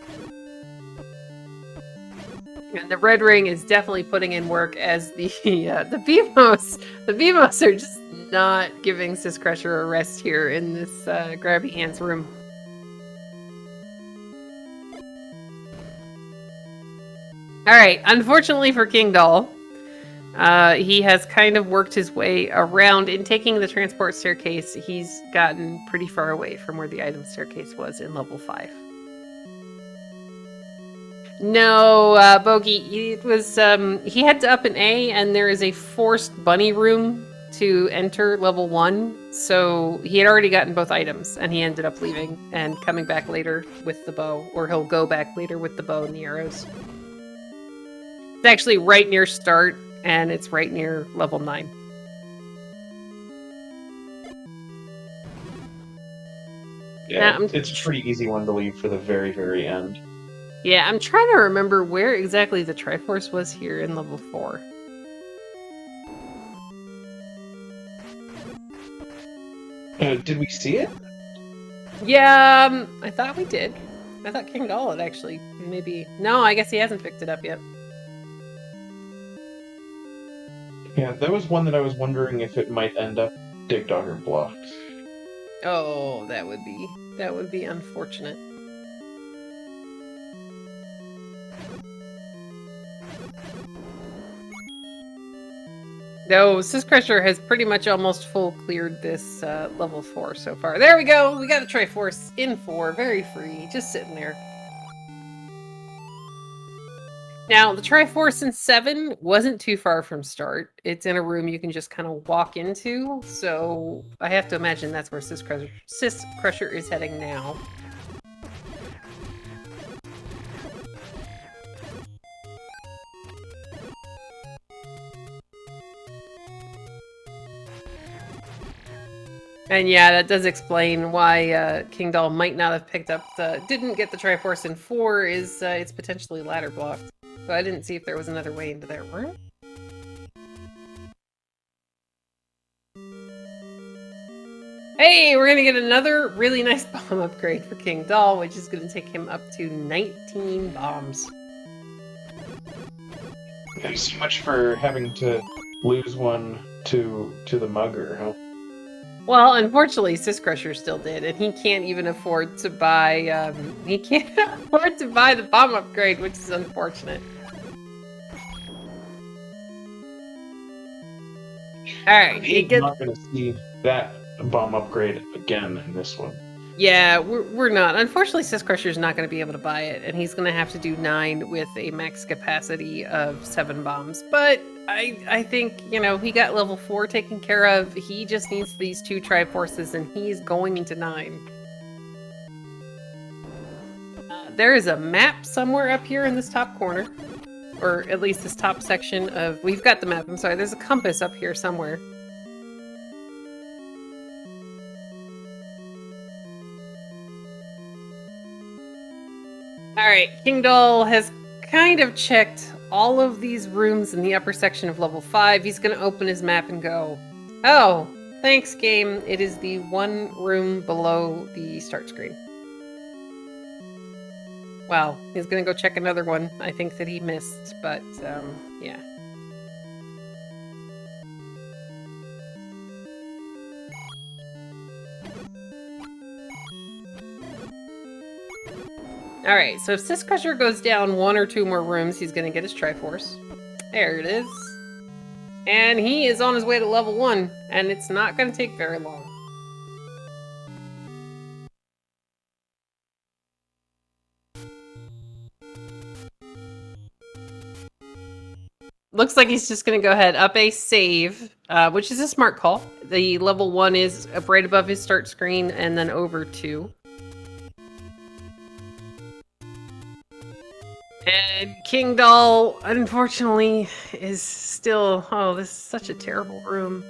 And the red ring is definitely putting in work as the Beamos. The Beamos are just not giving Syscrusher a rest here in this grabby hands room. Alright, unfortunately for Kingdahl, he has kind of worked his way around. In taking the transport staircase, he's gotten pretty far away from where the item staircase was in level 5. No, Bogey, it was, he had to up an A, and there is a forced bunny room to enter level 1, so he had already gotten both items, and he ended up leaving and coming back later with the bow, or he'll go back later with the bow and the arrows. It's actually right near start, and it's right near level 9. Yeah, it's a pretty easy one to leave for the very, very end. Yeah, I'm trying to remember where exactly the Triforce was here in level 4. Did we see it? Yeah, I thought we did. I thought Kingdahl had actually maybe... No, I guess he hasn't picked it up yet. Yeah, that was one that I was wondering if it might end up dig dogger blocked. Oh, that would be unfortunate. No, Syscrusher has pretty much almost full cleared this level 4 so far. There we go! We got a Triforce in 4, very free, just sitting there. Now, the Triforce in 7 wasn't too far from start. It's in a room you can just kind of walk into, so I have to imagine that's where Syscrusher is heading now. And yeah, that does explain why Kingdahl might not have picked up didn't get the Triforce in 4 is it's potentially ladder blocked. So I didn't see if there was another way into their room. Hey, we're gonna get another really nice bomb upgrade for Kingdahl, which is gonna take him up to 19 bombs. Okay, so much for having to lose one to the mugger, huh? Well, unfortunately, Syscrusher still did, and he can't even afford to buy. He can't afford to buy the bomb upgrade, which is unfortunate. All right, He's not going to see that bomb upgrade again in this one. Yeah, we're not. Unfortunately, Syscrusher's not going to be able to buy it, and he's going to have to do 9 with a max capacity of 7 bombs. But I think, you know, he got level 4 taken care of. He just needs these 2 Triforces, and he's going into 9. There is a map somewhere up here in this top corner, or at least this top section of... We've got the map, I'm sorry. There's a compass up here somewhere. Alright, Kingdahl has kind of checked all of these rooms in the upper section of level 5. He's going to open his map and go, oh, thanks game, it is the one room below the start screen. Well, he's going to go check another one I think that he missed, but yeah. Alright, so if Syscrusher goes down 1 or 2 more rooms, he's going to get his Triforce. There it is. And he is on his way to level 1, and it's not going to take very long. Looks like he's just going to go ahead, up a save, which is a smart call. The level 1 is right above his start screen, and then over 2. And Kingdahl, unfortunately, is still... Oh, this is such a terrible room.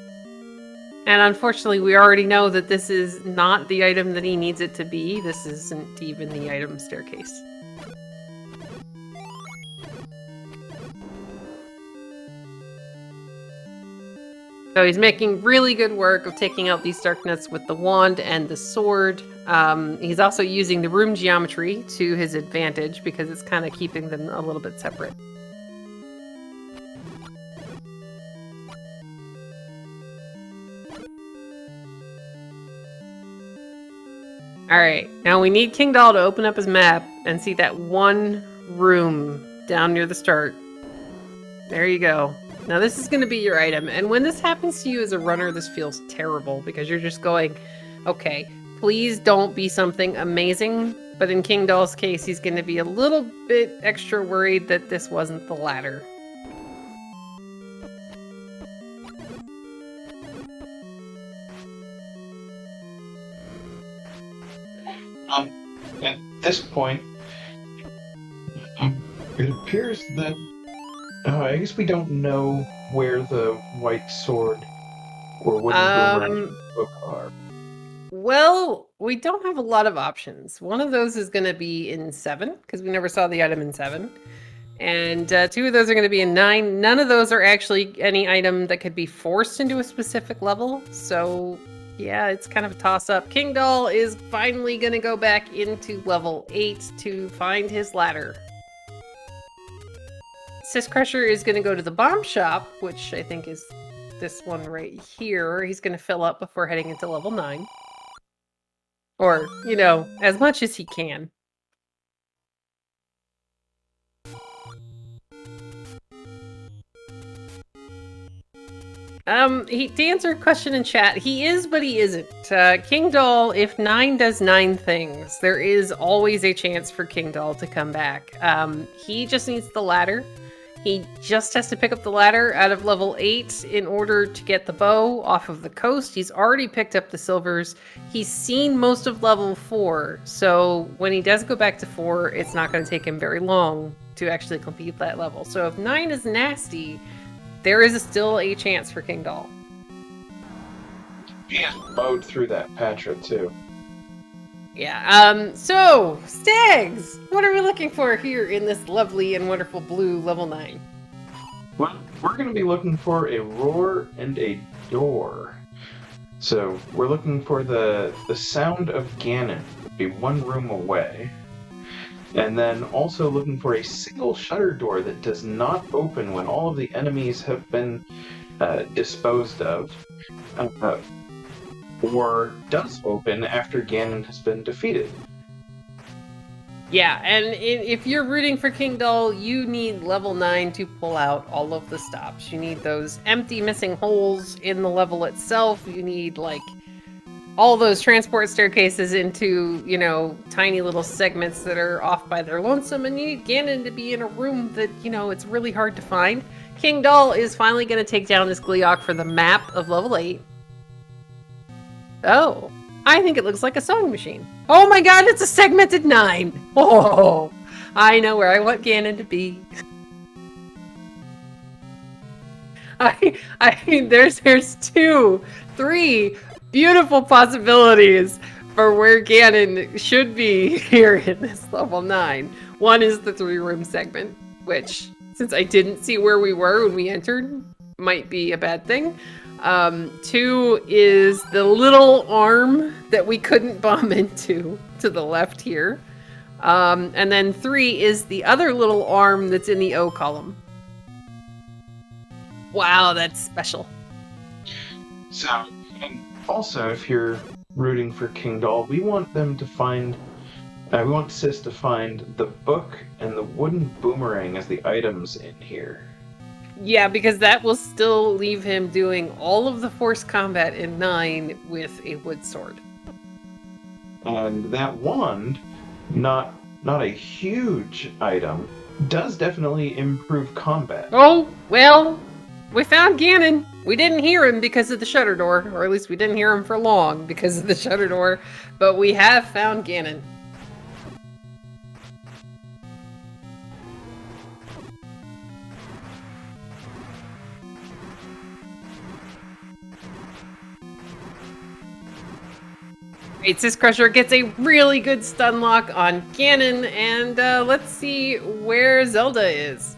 And unfortunately, we already know that this is not the item that he needs it to be. This isn't even the item staircase. So he's making really good work of taking out these darknets with the wand and the sword. He's also using the room geometry to his advantage because it's kind of keeping them a little bit separate. Alright, now we need Kingdahl to open up his map and see that one room down near the start. There you go. Now this is going to be your item, and when this happens to you as a runner, this feels terrible because you're just going, okay, please don't be something amazing. But in Kingdahl's case, he's going to be a little bit extra worried that this wasn't the ladder. At this point, it appears that I guess we don't know where the white sword or wooden boomerang book are. Well, we don't have a lot of options. One of those is going to be in 7, because we never saw the item in 7. And 2 of those are going to be in 9. None of those are actually any item that could be forced into a specific level. So, yeah, it's kind of a toss-up. Kingdahl is finally going to go back into level 8 to find his ladder. Syscrusher is going to go to the bomb shop, which I think is this one right here. He's going to fill up before heading into level 9. Or, you know, as much as he can. To answer a question in chat, he is, but he isn't. Kingdahl, if 9 does 9 things, there is always a chance for Kingdahl to come back. He just needs the ladder. He just has to pick up the ladder out of level 8 in order to get the bow off of the coast. He's already picked up the silvers. He's seen most of level 4, so when he does go back to 4, it's not going to take him very long to actually complete that level. So if 9 is nasty, there is still a chance for Kingdahl. He has mowed through that Patra too. Yeah, so, Stags! What are we looking for here in this lovely and wonderful blue level 9? Well, we're going to be looking for a roar and a door. So we're looking for the sound of Ganon, be one room away. And then also looking for a single shutter door that does not open when all of the enemies have been disposed of. Or does open after Ganon has been defeated. Yeah, and if you're rooting for Kingdahl, you need level 9 to pull out all of the stops. You need those empty missing holes in the level itself. You need, like, all those transport staircases into, you know, tiny little segments that are off by their lonesome, and you need Ganon to be in a room that, you know, it's really hard to find. Kingdahl is finally going to take down this Gleeok for the map of level 8. Oh, I think it looks like a sewing machine. Oh my god, it's a segmented 9! Oh, I know where I want Ganon to be. I mean, there's 2, 3 beautiful possibilities for where Ganon should be here in this level 9. One is the 3-room segment, which, since I didn't see where we were when we entered, might be a bad thing. 2 is the little arm that we couldn't bomb into to the left here. And then 3 is the other little arm that's in the O column. Wow, that's special. So, and also, if you're rooting for Kingdahl, we want them to find. We want Sys to find the book and the wooden boomerang as the items in here. Yeah, because that will still leave him doing all of the force combat in 9 with a wood sword. And that wand, not a huge item, does definitely improve combat. Oh, well, we found Ganon. We didn't hear him because of the shutter door, or at least we didn't hear him for long because of the shutter door, but we have found Ganon. Great, Syscrusher gets a really good stun lock on Ganon, and let's see where Zelda is.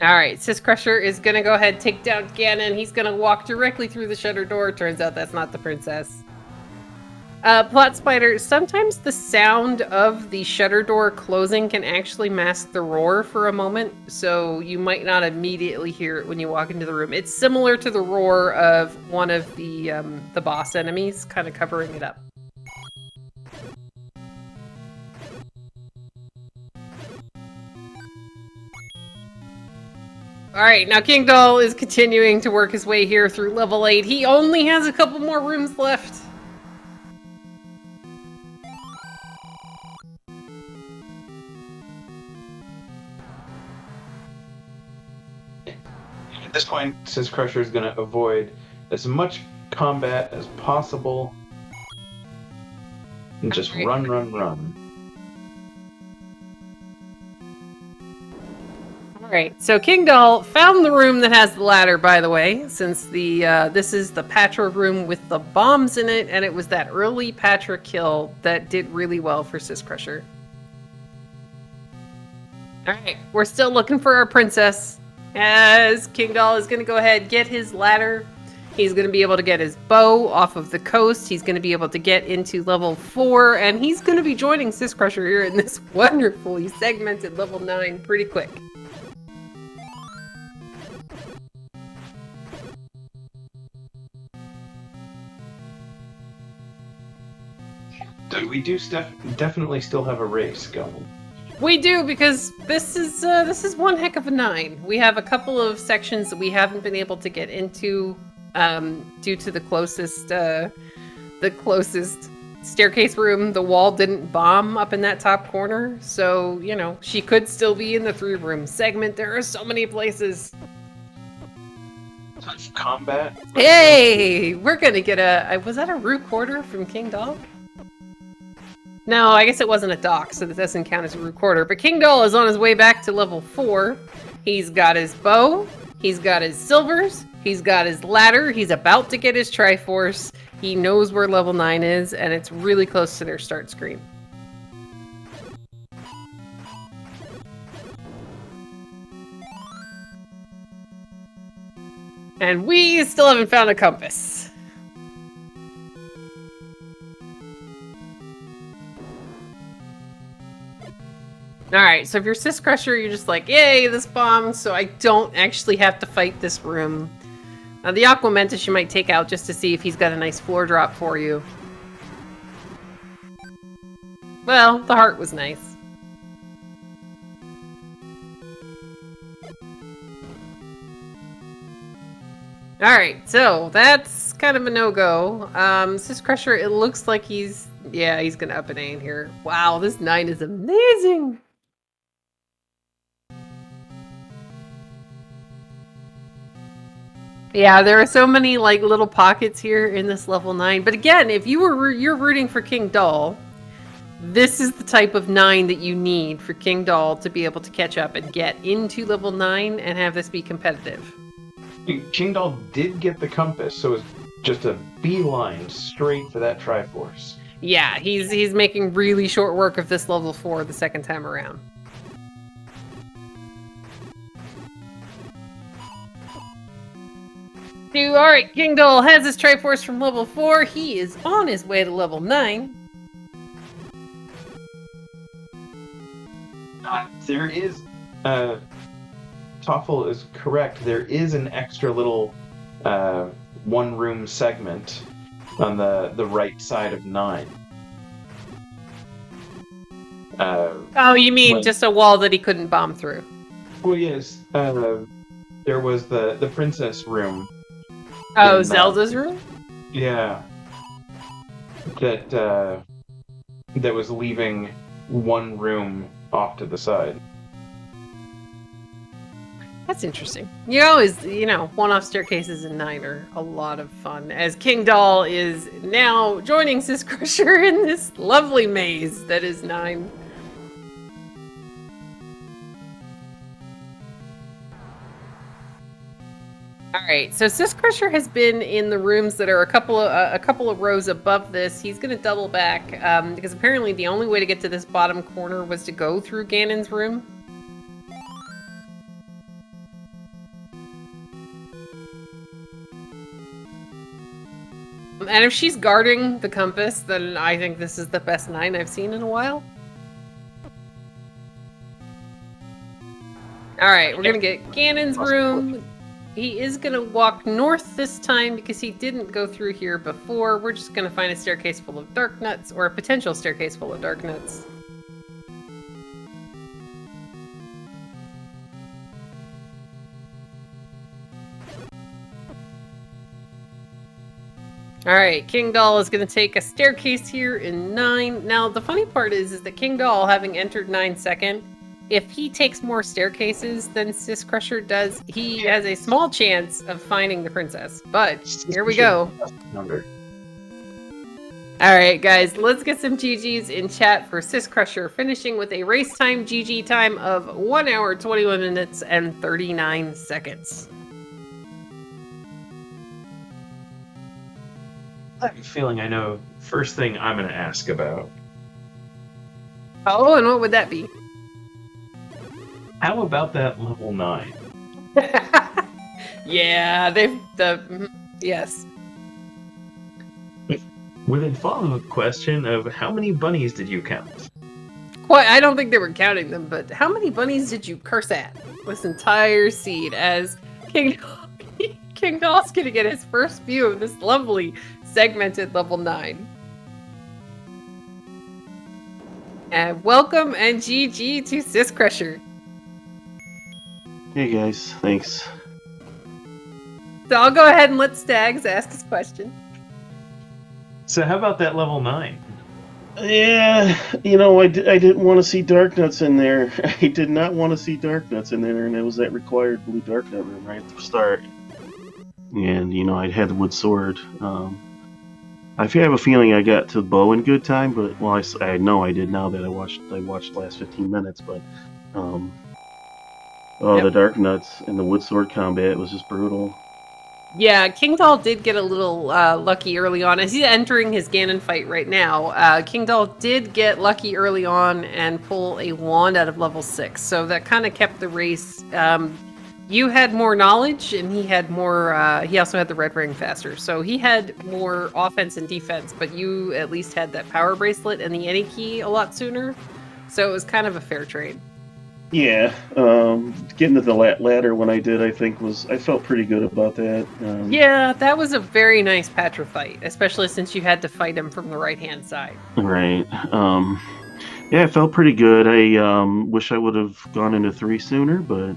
Alright, Syscrusher is gonna go ahead and take down Ganon. He's gonna walk directly through the shutter door. Turns out that's not the princess. Plot Spider, sometimes the sound of the shutter door closing can actually mask the roar for a moment, so you might not immediately hear it when you walk into the room. It's similar to the roar of one of the boss enemies, kind of covering it up. Alright, now Kingdahl is continuing to work his way here through level 8. He only has a couple more rooms left. At this point, Syscrusher is going to avoid as much combat as possible and just run. Alright, so Kingdahl found the room that has the ladder, by the way, since the this is the Patra room with the bombs in it, and it was that early Patra kill that did really well for Syscrusher. Alright, we're still looking for our princess, as Kingdahl is going to go ahead and get his ladder. He's going to be able to get his bow off of the coast. He's going to be able to get into level 4, and he's going to be joining Syscrusher here in this wonderfully segmented level 9 pretty quick. So we do definitely still have a race going. We do, because this is one heck of a 9. We have a couple of sections that we haven't been able to get into due to the closest staircase room. The wall didn't bomb up in that top corner, so you know she could still be in the 3-room segment. There are so many places. Combat. Hey, we're gonna get a. Was that a root quarter from Kingdahl? No, I guess it wasn't a dock, so that doesn't count as a recorder. But Kingdahl is on his way back to level 4. He's got his bow, he's got his silvers, he's got his ladder, he's about to get his Triforce. He knows where level 9 is, and it's really close to their start screen. And we still haven't found a compass. Alright, so if you're Syscrusher, you're just like, yay, this bomb, so I don't actually have to fight this room. The Aquamentus you might take out just to see if he's got a nice floor drop for you. Well, the heart was nice. Alright, so that's kind of a no-go. Syscrusher, it looks like he's gonna up an A in here. Wow, this 9 is amazing! Yeah, there are so many like little pockets here in this level 9. But again, if you're rooting for Kingdahl, this is the type of 9 that you need for Kingdahl to be able to catch up and get into level 9 and have this be competitive. Kingdahl did get the compass, so it's just a beeline straight for that Triforce. Yeah, he's making really short work of this level 4 the second time around. Alright, Kingdahl has his Triforce from level 4. He is on his way to level 9. There is... Toffel is correct. There is an extra little one-room segment on the right side of 9. Oh, you mean just a wall that he couldn't bomb through? Well, yes. There was the princess room. Oh, Zelda's room? Yeah. That was leaving one room off to the side. That's interesting. You always, one-off staircases in 9 are a lot of fun, as Kingdahl is now joining Syscrusher in this lovely maze that is 9. Alright, so Syscrusher has been in the rooms that are a couple of rows above this. He's going to double back, because apparently the only way to get to this bottom corner was to go through Ganon's room. And if she's guarding the compass, then I think this is the best 9 I've seen in a while. Alright, we're gonna get Ganon's room. He is gonna walk north this time because he didn't go through here before. We're just gonna find a staircase full of dark nuts, or a potential staircase full of dark nuts. Alright, Kingdahl is going to take a staircase here in 9. Now, the funny part is that Kingdahl, having entered 9 second, if he takes more staircases than Syscrusher does, he has a small chance of finding the princess. But, here we go. Alright, guys, let's get some GGs in chat for Syscrusher, finishing with a race time GG time of 1 hour, 21 minutes, and 39 seconds. I have a feeling I know first thing I'm going to ask about. Oh, and what would that be? How about that level 9? Yeah, yes. With a follow-up question of how many bunnies did you count? I don't think they were counting them, but how many bunnies did you curse at this entire seed as Kingdahl's gonna get his first view of this lovely segmented level 9. And welcome and GG to Syscrusher. Hey guys, thanks. So I'll go ahead and let Stags ask his question. So how about that level 9? Yeah, I didn't want to see dark nuts in there. I did not want to see dark nuts in there, and it was that required blue dark nut room right at the start. And, I'd had the wood sword. I have a feeling I got to the bow in good time, but well, I know I did now that I watched the last 15 minutes, but Yep. the Dark Nuts and the wood sword combat was just brutal. Yeah, Kingdahl did get a little lucky early on. As he's entering his Ganon fight right now, Kingdahl did get lucky early on and pull a wand out of level 6. So that kind of kept the race. You had more knowledge, and he had more. He also had the red ring faster. So he had more offense and defense, but you at least had that power bracelet and the any key a lot sooner. So it was kind of a fair trade. Yeah, getting to the ladder when I did, I felt pretty good about that. Yeah, that was a very nice Patra fight, especially since you had to fight him from the right-hand side. Right. Yeah, it felt pretty good. I wish I would have gone into 3 sooner, but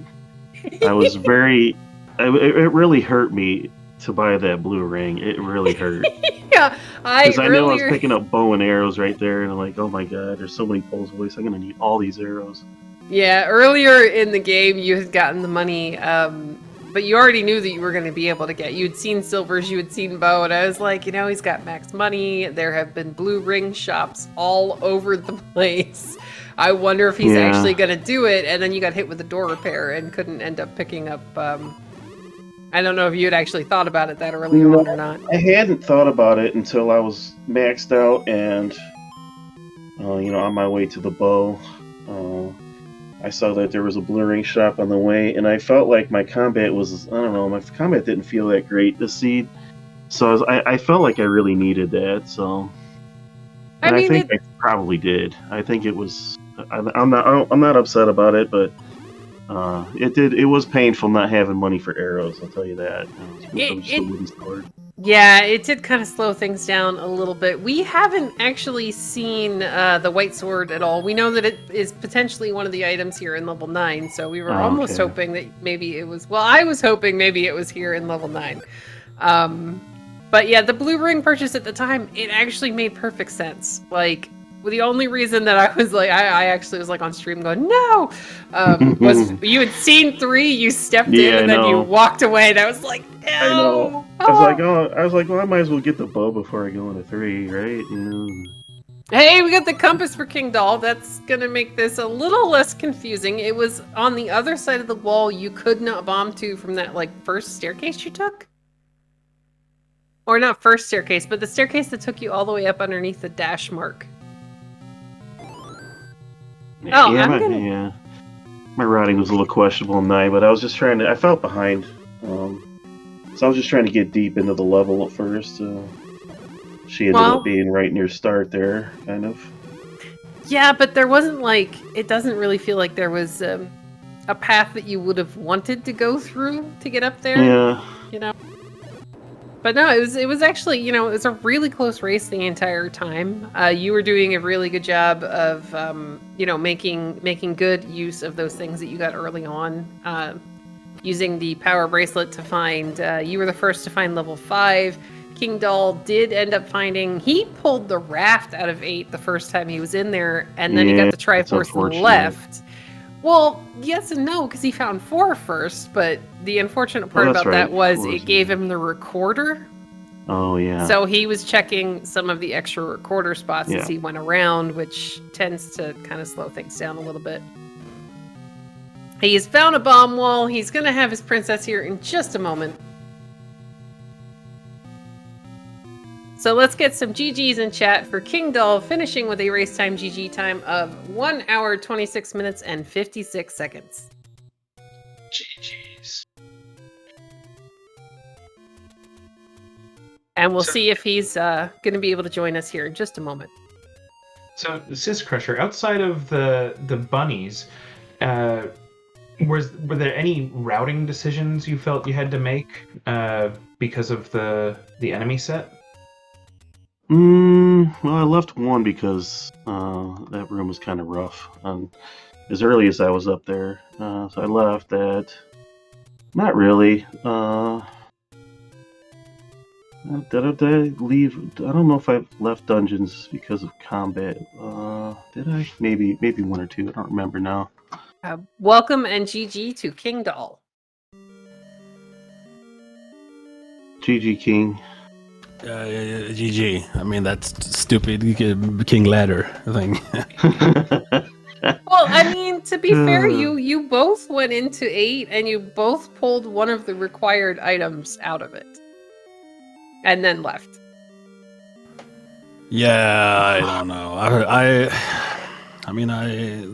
I was very. It really hurt me to buy that blue ring. It really hurt. Yeah, Because I know I was picking up bow and arrows right there, and I'm like, oh my god, there's so many pulls away, so I'm gonna need all these arrows. Yeah, earlier in the game you had gotten the money, but you already knew that you were going to be able to get. You'd seen silvers, you had seen bow, and I was like, he's got max money. There have been blue ring shops all over the place. I wonder if he's actually going to do it. And then you got hit with a door repair and couldn't end up picking up. I don't know if you had actually thought about it that early on or not. I hadn't thought about it until I was maxed out and, on my way to the bow. I saw that there was a blue ring shop on the way, and I felt like my combat my combat didn't feel that great this seed. So I felt like I really needed that. So, I think I probably did. I think it was. I'm not upset about it, but it was painful not having money for arrows. I'll tell you that. Yeah, it did kind of slow things down a little bit. We haven't actually seen the white sword at all. We know that it is potentially one of the items here in level 9, so we were almost hoping that maybe it was... Well, I was hoping maybe it was here in level 9. But yeah, the blue ring purchase at the time, it actually made perfect sense. Like, the only reason that I was like, I actually was like on stream going, no, was you had seen 3, you stepped in, and then you walked away, and I was like, no. I know. I was like, well, I might as well get the bow before I go into 3, right? Hey, we got the compass for Kingdahl. That's gonna make this a little less confusing. It was on the other side of the wall you could not bomb to from that first staircase you took. Or not first staircase, but the staircase that took you all the way up underneath the dash mark. My routing was a little questionable tonight, but I was just trying to... I felt behind. So I was just trying to get deep into the level at first. She ended up being right near start there, kind of. Yeah, but there wasn't it doesn't really feel like there was a path that you would have wanted to go through to get up there. Yeah. But no, it was actually, it was a really close race the entire time. You were doing a really good job of, making good use of those things that you got early on. Using the power bracelet to find, you were the first to find level 5. Kingdahl did end up finding, he pulled the raft out of 8 the first time he was in there, and then he got the Triforce left. Well, yes and no, because he found 4 first, but the unfortunate part about that was it gave him the recorder. Oh, yeah. So he was checking some of the extra recorder spots as he went around, which tends to kind of slow things down a little bit. He's found a bomb wall. He's going to have his princess here in just a moment. So let's get some GGs in chat for Kingdahl, finishing with a race time GG time of 1 hour, 26 minutes, and 56 seconds. GGs. And we'll see if he's going to be able to join us here in just a moment. So, Syscrusher, outside of the bunnies, were there any routing decisions you felt you had to make because of the enemy set? Well, I left one because that room was kind of rough. As early as I was up there, so I left that. Not really. Did I leave? I don't know if I left dungeons because of combat. Did I? Maybe 1 or 2. I don't remember now. Welcome and GG to Kingdahl. GG King. GG. I mean, that's stupid King Ladder thing. Well, I mean, to be fair, you both went into 8 and you both pulled one of the required items out of it. And then left. Yeah, I don't know. I mean,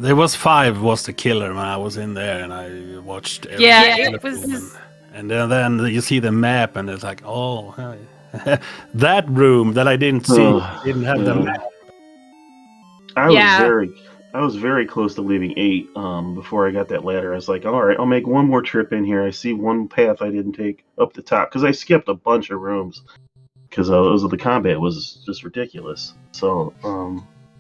there was 5 was the killer when I was in there, and I watched. It was. And then you see the map, and it's like, oh, that room that I didn't see didn't have the map. I was very close to leaving 8 before I got that ladder. I was like, all right, I'll make one more trip in here. I see one path I didn't take up the top because I skipped a bunch of rooms because the combat was just ridiculous. So,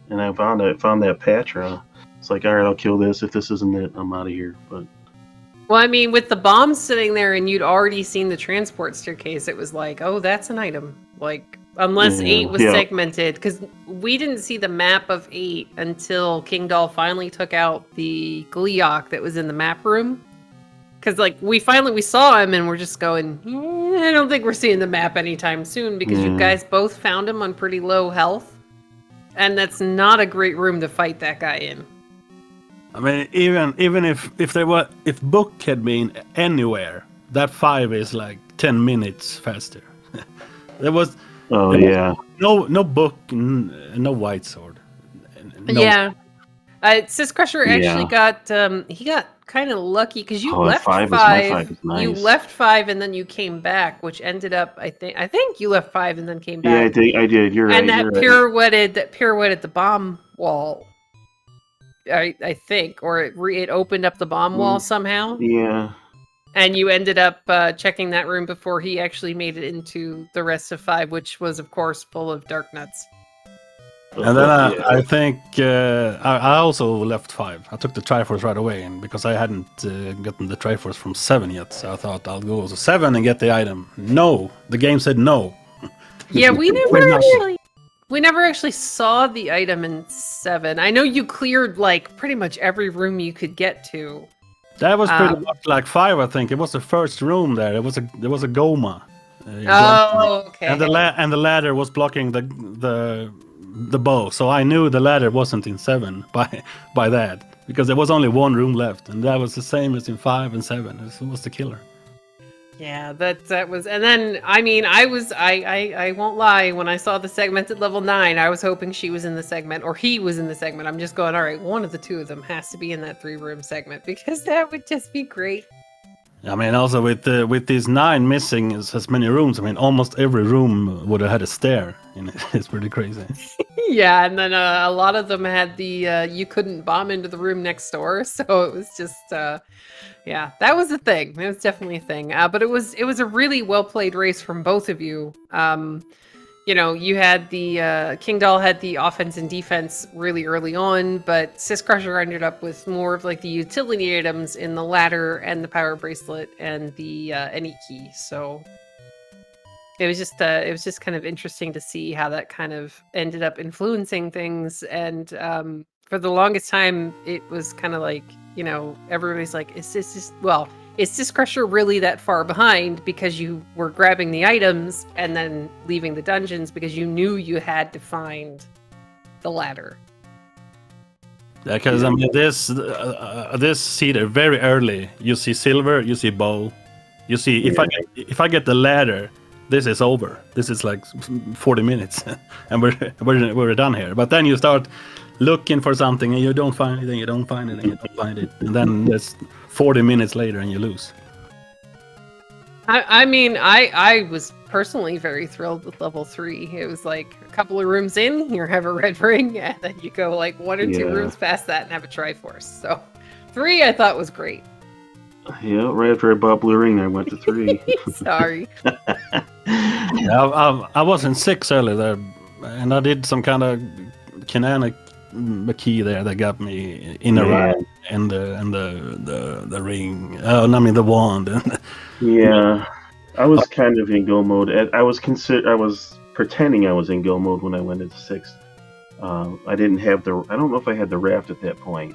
and I found that Patra. It's like, all right, I'll kill this. If this isn't it, I'm out of here. But Well, I mean, with the bombs sitting there and you'd already seen the transport staircase, it was like, oh, that's an item. Like, unless 8 was segmented, because we didn't see the map of 8 until Kingdahl finally took out the Gliok that was in the map room. Because, like, we saw him and we're just going, I don't think we're seeing the map anytime soon, because you guys both found him on pretty low health. And that's not a great room to fight that guy in. I mean, even if Book had been anywhere, that 5 is like 10 minutes faster. There was no Book, no White Sword. Syscrusher actually got he got kind of lucky because you left 5. Nice. You left 5 and then you came back, which ended up I think you left 5 and then came back. Yeah, I did. You're right. And that pirouetted the bomb wall. I think, or it opened up the bomb wall somehow. Yeah. And you ended up checking that room before he actually made it into the rest of 5, which was, of course, full of dark nuts. And then I think I also left 5. I took the Triforce right away, and because I hadn't gotten the Triforce from 7 yet, so I thought I'll go to 7 and get the item. No, the game said no. Yeah, we never actually saw the item in 7. I know you cleared like pretty much every room you could get to. That was pretty much like 5, I think. It was the first room there. There was a Goma. Okay. And the ladder was blocking the bow, so I knew the ladder wasn't in 7 by that, because there was only one room left, and that was the same as in 5 and 7. It was the killer. Yeah, that was, and then I mean, I won't lie, when I saw the segment at level 9, I was hoping she was in the segment or he was in the segment. I'm just going, all right, one of the two of them has to be in that 3-room segment, because that would just be great. I mean, also with these 9 missing as many rooms, I mean, almost every room would have had a stair in it. It's pretty crazy. Yeah, and then a lot of them had the you couldn't bomb into the room next door, so it was just yeah, that was a thing. It was definitely a thing. But it was a really well played race from both of you. You know, you had the Kingdahl had the offense and defense really early on, but Syscrusher ended up with more of like the utility items in the ladder and the power bracelet and the any key. So it was just kind of interesting to see how that kind of ended up influencing things. And for the longest time, it was kind of like, you know, everybody's like, is Syscrusher really that far behind, because you were grabbing the items and then leaving the dungeons because you knew you had to find the ladder? Yeah, because I mean, this seeder very early. You see silver, you see bow, you see if I get the ladder, this is over. This is like 40 minutes, and we're done here. But then you start looking for something and you don't find it, and you don't find it, and you don't find it, and then it's 40 minutes later and you lose. I mean, I was personally very thrilled with level 3. It was like a couple of rooms in, you have a red ring, and then you go like 1 or 2 rooms past that and have a Triforce. So 3 I thought was great. Yeah, right after I bought Blue Ring, I went to 3. Sorry. I was in 6 earlier there, and I did some kind of canonic key there that got me in a round, and the ring. Oh, I mean the wand. Yeah, I was kind of in go mode. I was pretending I was in go mode when I went into 6. I didn't have I don't know if I had the raft at that point.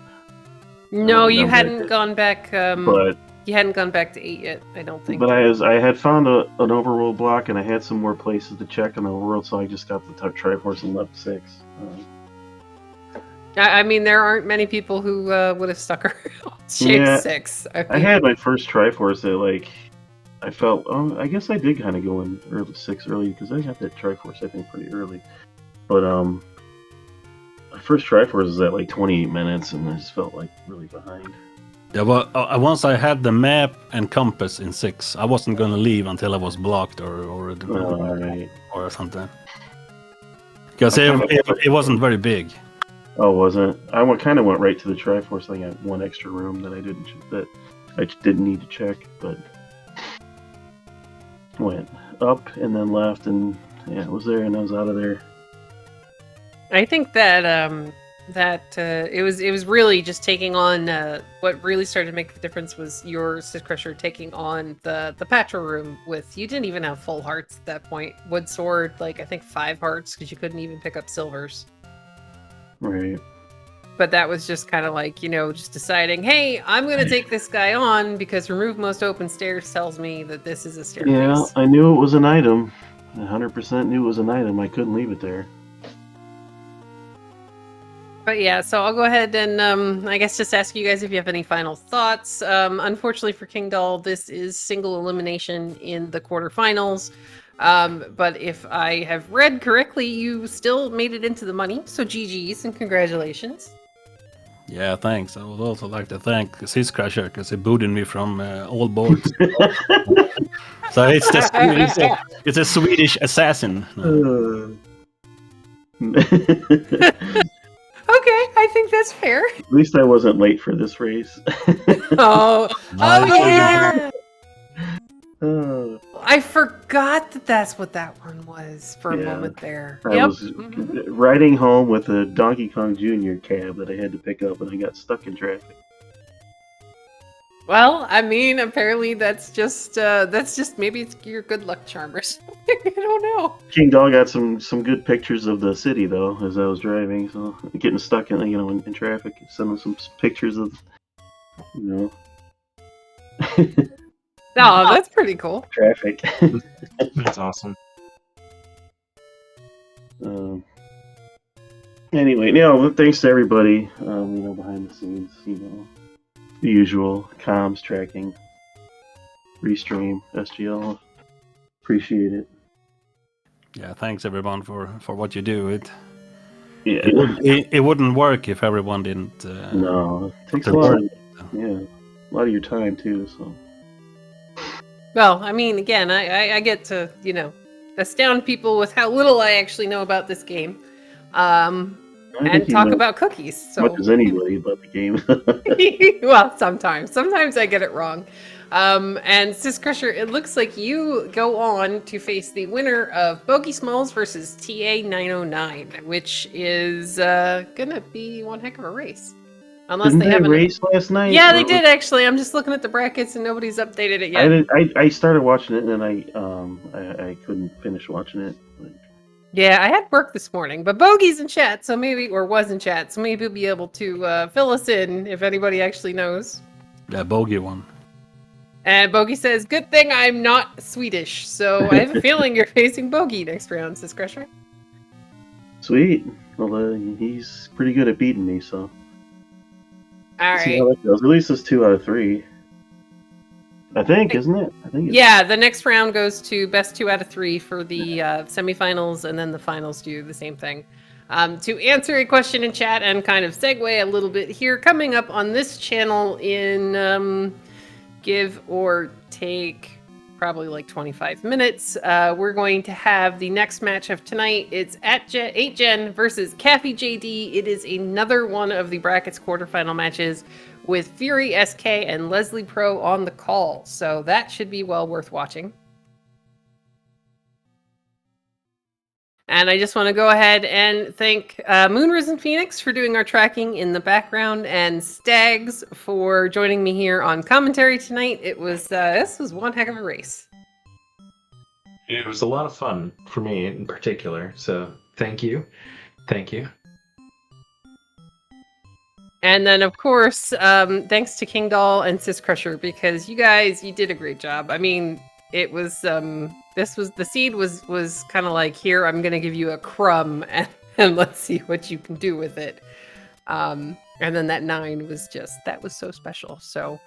No, you hadn't gone back. But you hadn't gone back to 8 yet, I don't think. But I had found an overworld block, and I had some more places to check on the overworld, so I just got the Triforce and left 6. I mean, there aren't many people who would have stuck around. Yeah, 6. I had my first Triforce that, like, I felt, I guess I did kind of go in 6 early, because I got that Triforce, I think, pretty early. But, my first Triforce was at, like, 28 minutes, and I just felt, like, really behind. Yeah, well, once I had the map and compass in 6, I wasn't going to leave until I was blocked or something. Because it wasn't very big. Oh, wasn't? I kind of went right to the Triforce. I got one extra room that I didn't need to check, but went up and then left, and yeah, it was there, and I was out of there. I think that it was really just taking on what really started to make the difference was your Syscrusher taking on the Patra room with, you didn't even have full hearts at that point. Wood sword, like I think 5 hearts because you couldn't even pick up silvers. Right. But that was just kind of like, just deciding, hey, I'm going to take this guy on because remove most open stairs tells me that this is a staircase. Yeah, I knew it was an item. 100% knew it was an item. I couldn't leave it there. But yeah, so I'll go ahead and I guess just ask you guys if you have any final thoughts. Unfortunately for Kingdahl, this is single elimination in the quarterfinals. But if I have read correctly, you still made it into the money. So GG's and congratulations. Yeah, thanks. I would also like to thank Syscrusher because he booted me from all boards. So it's a Swedish assassin. Okay, I think that's fair. At least I wasn't late for this race. Oh yeah! I I forgot that's what that one was for a moment there. was riding home with a Donkey Kong Jr. cab that I had to pick up, and I got stuck in traffic. Well, I mean, apparently that's just maybe it's your good luck charm or something. I don't know. Kingdahl got some good pictures of the city though as I was driving, so getting stuck in traffic, sending some pictures of Oh, that's pretty cool. Traffic. That's awesome. Anyway, thanks to everybody, behind the scenes, the usual comms, tracking, restream, SGL. Appreciate it. Yeah, thanks everyone for what you do. It wouldn't work if everyone didn't. No, it takes a lot. A lot of your time too. So. Well, I mean, again, I get to astound people with how little I actually know about this game, and talk about cookies. So much as anybody about the game. Well, sometimes I get it wrong. And Syscrusher, it looks like you go on to face the winner of Bogey Smalls versus TA 909, which is gonna be one heck of a race. Unless Didn't they have a race last night. Yeah, they did actually. I'm just looking at the brackets and nobody's updated it yet. I started watching it and then I couldn't finish watching it. Yeah, I had work this morning, but Bogey's in chat, so maybe was in chat, so maybe he'll be able to fill us in if anybody actually knows. Yeah, Bogey won. And Bogey says, "Good thing I'm not Swedish." So I have a feeling you're facing Bogey next round, Syscrusher. Sweet. Well, he's pretty good at beating me, so. All right. See how that goes. At least it's 2 out of 3. I think, isn't it? I think. Yeah, the next round goes to best 2 out of 3 for the semifinals, and then the finals do the same thing. To answer a question in chat and kind of segue a little bit here, coming up on this channel in give or take probably like 25 minutes, we're going to have the next match of tonight. It's at 8gen versus Caffey JD. It is another one of the brackets quarterfinal matches with Fury SK and Leslie Pro on the call. So that should be well worth watching. And I just want to go ahead and thank Moonrisen Phoenix for doing our tracking in the background, and Stags for joining me here on commentary tonight. It was this was one heck of a race. It was a lot of fun for me in particular. So thank you. And then, of course, thanks to Kingdahl and Syscrusher, because you guys, you did a great job. I mean, it was the seed was kind of like, here, I'm gonna give you a crumb, and let's see what you can do with it. And then that 9 was that was so special. So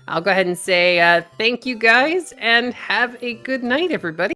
I'll go ahead and say thank you guys, and have a good night, everybody.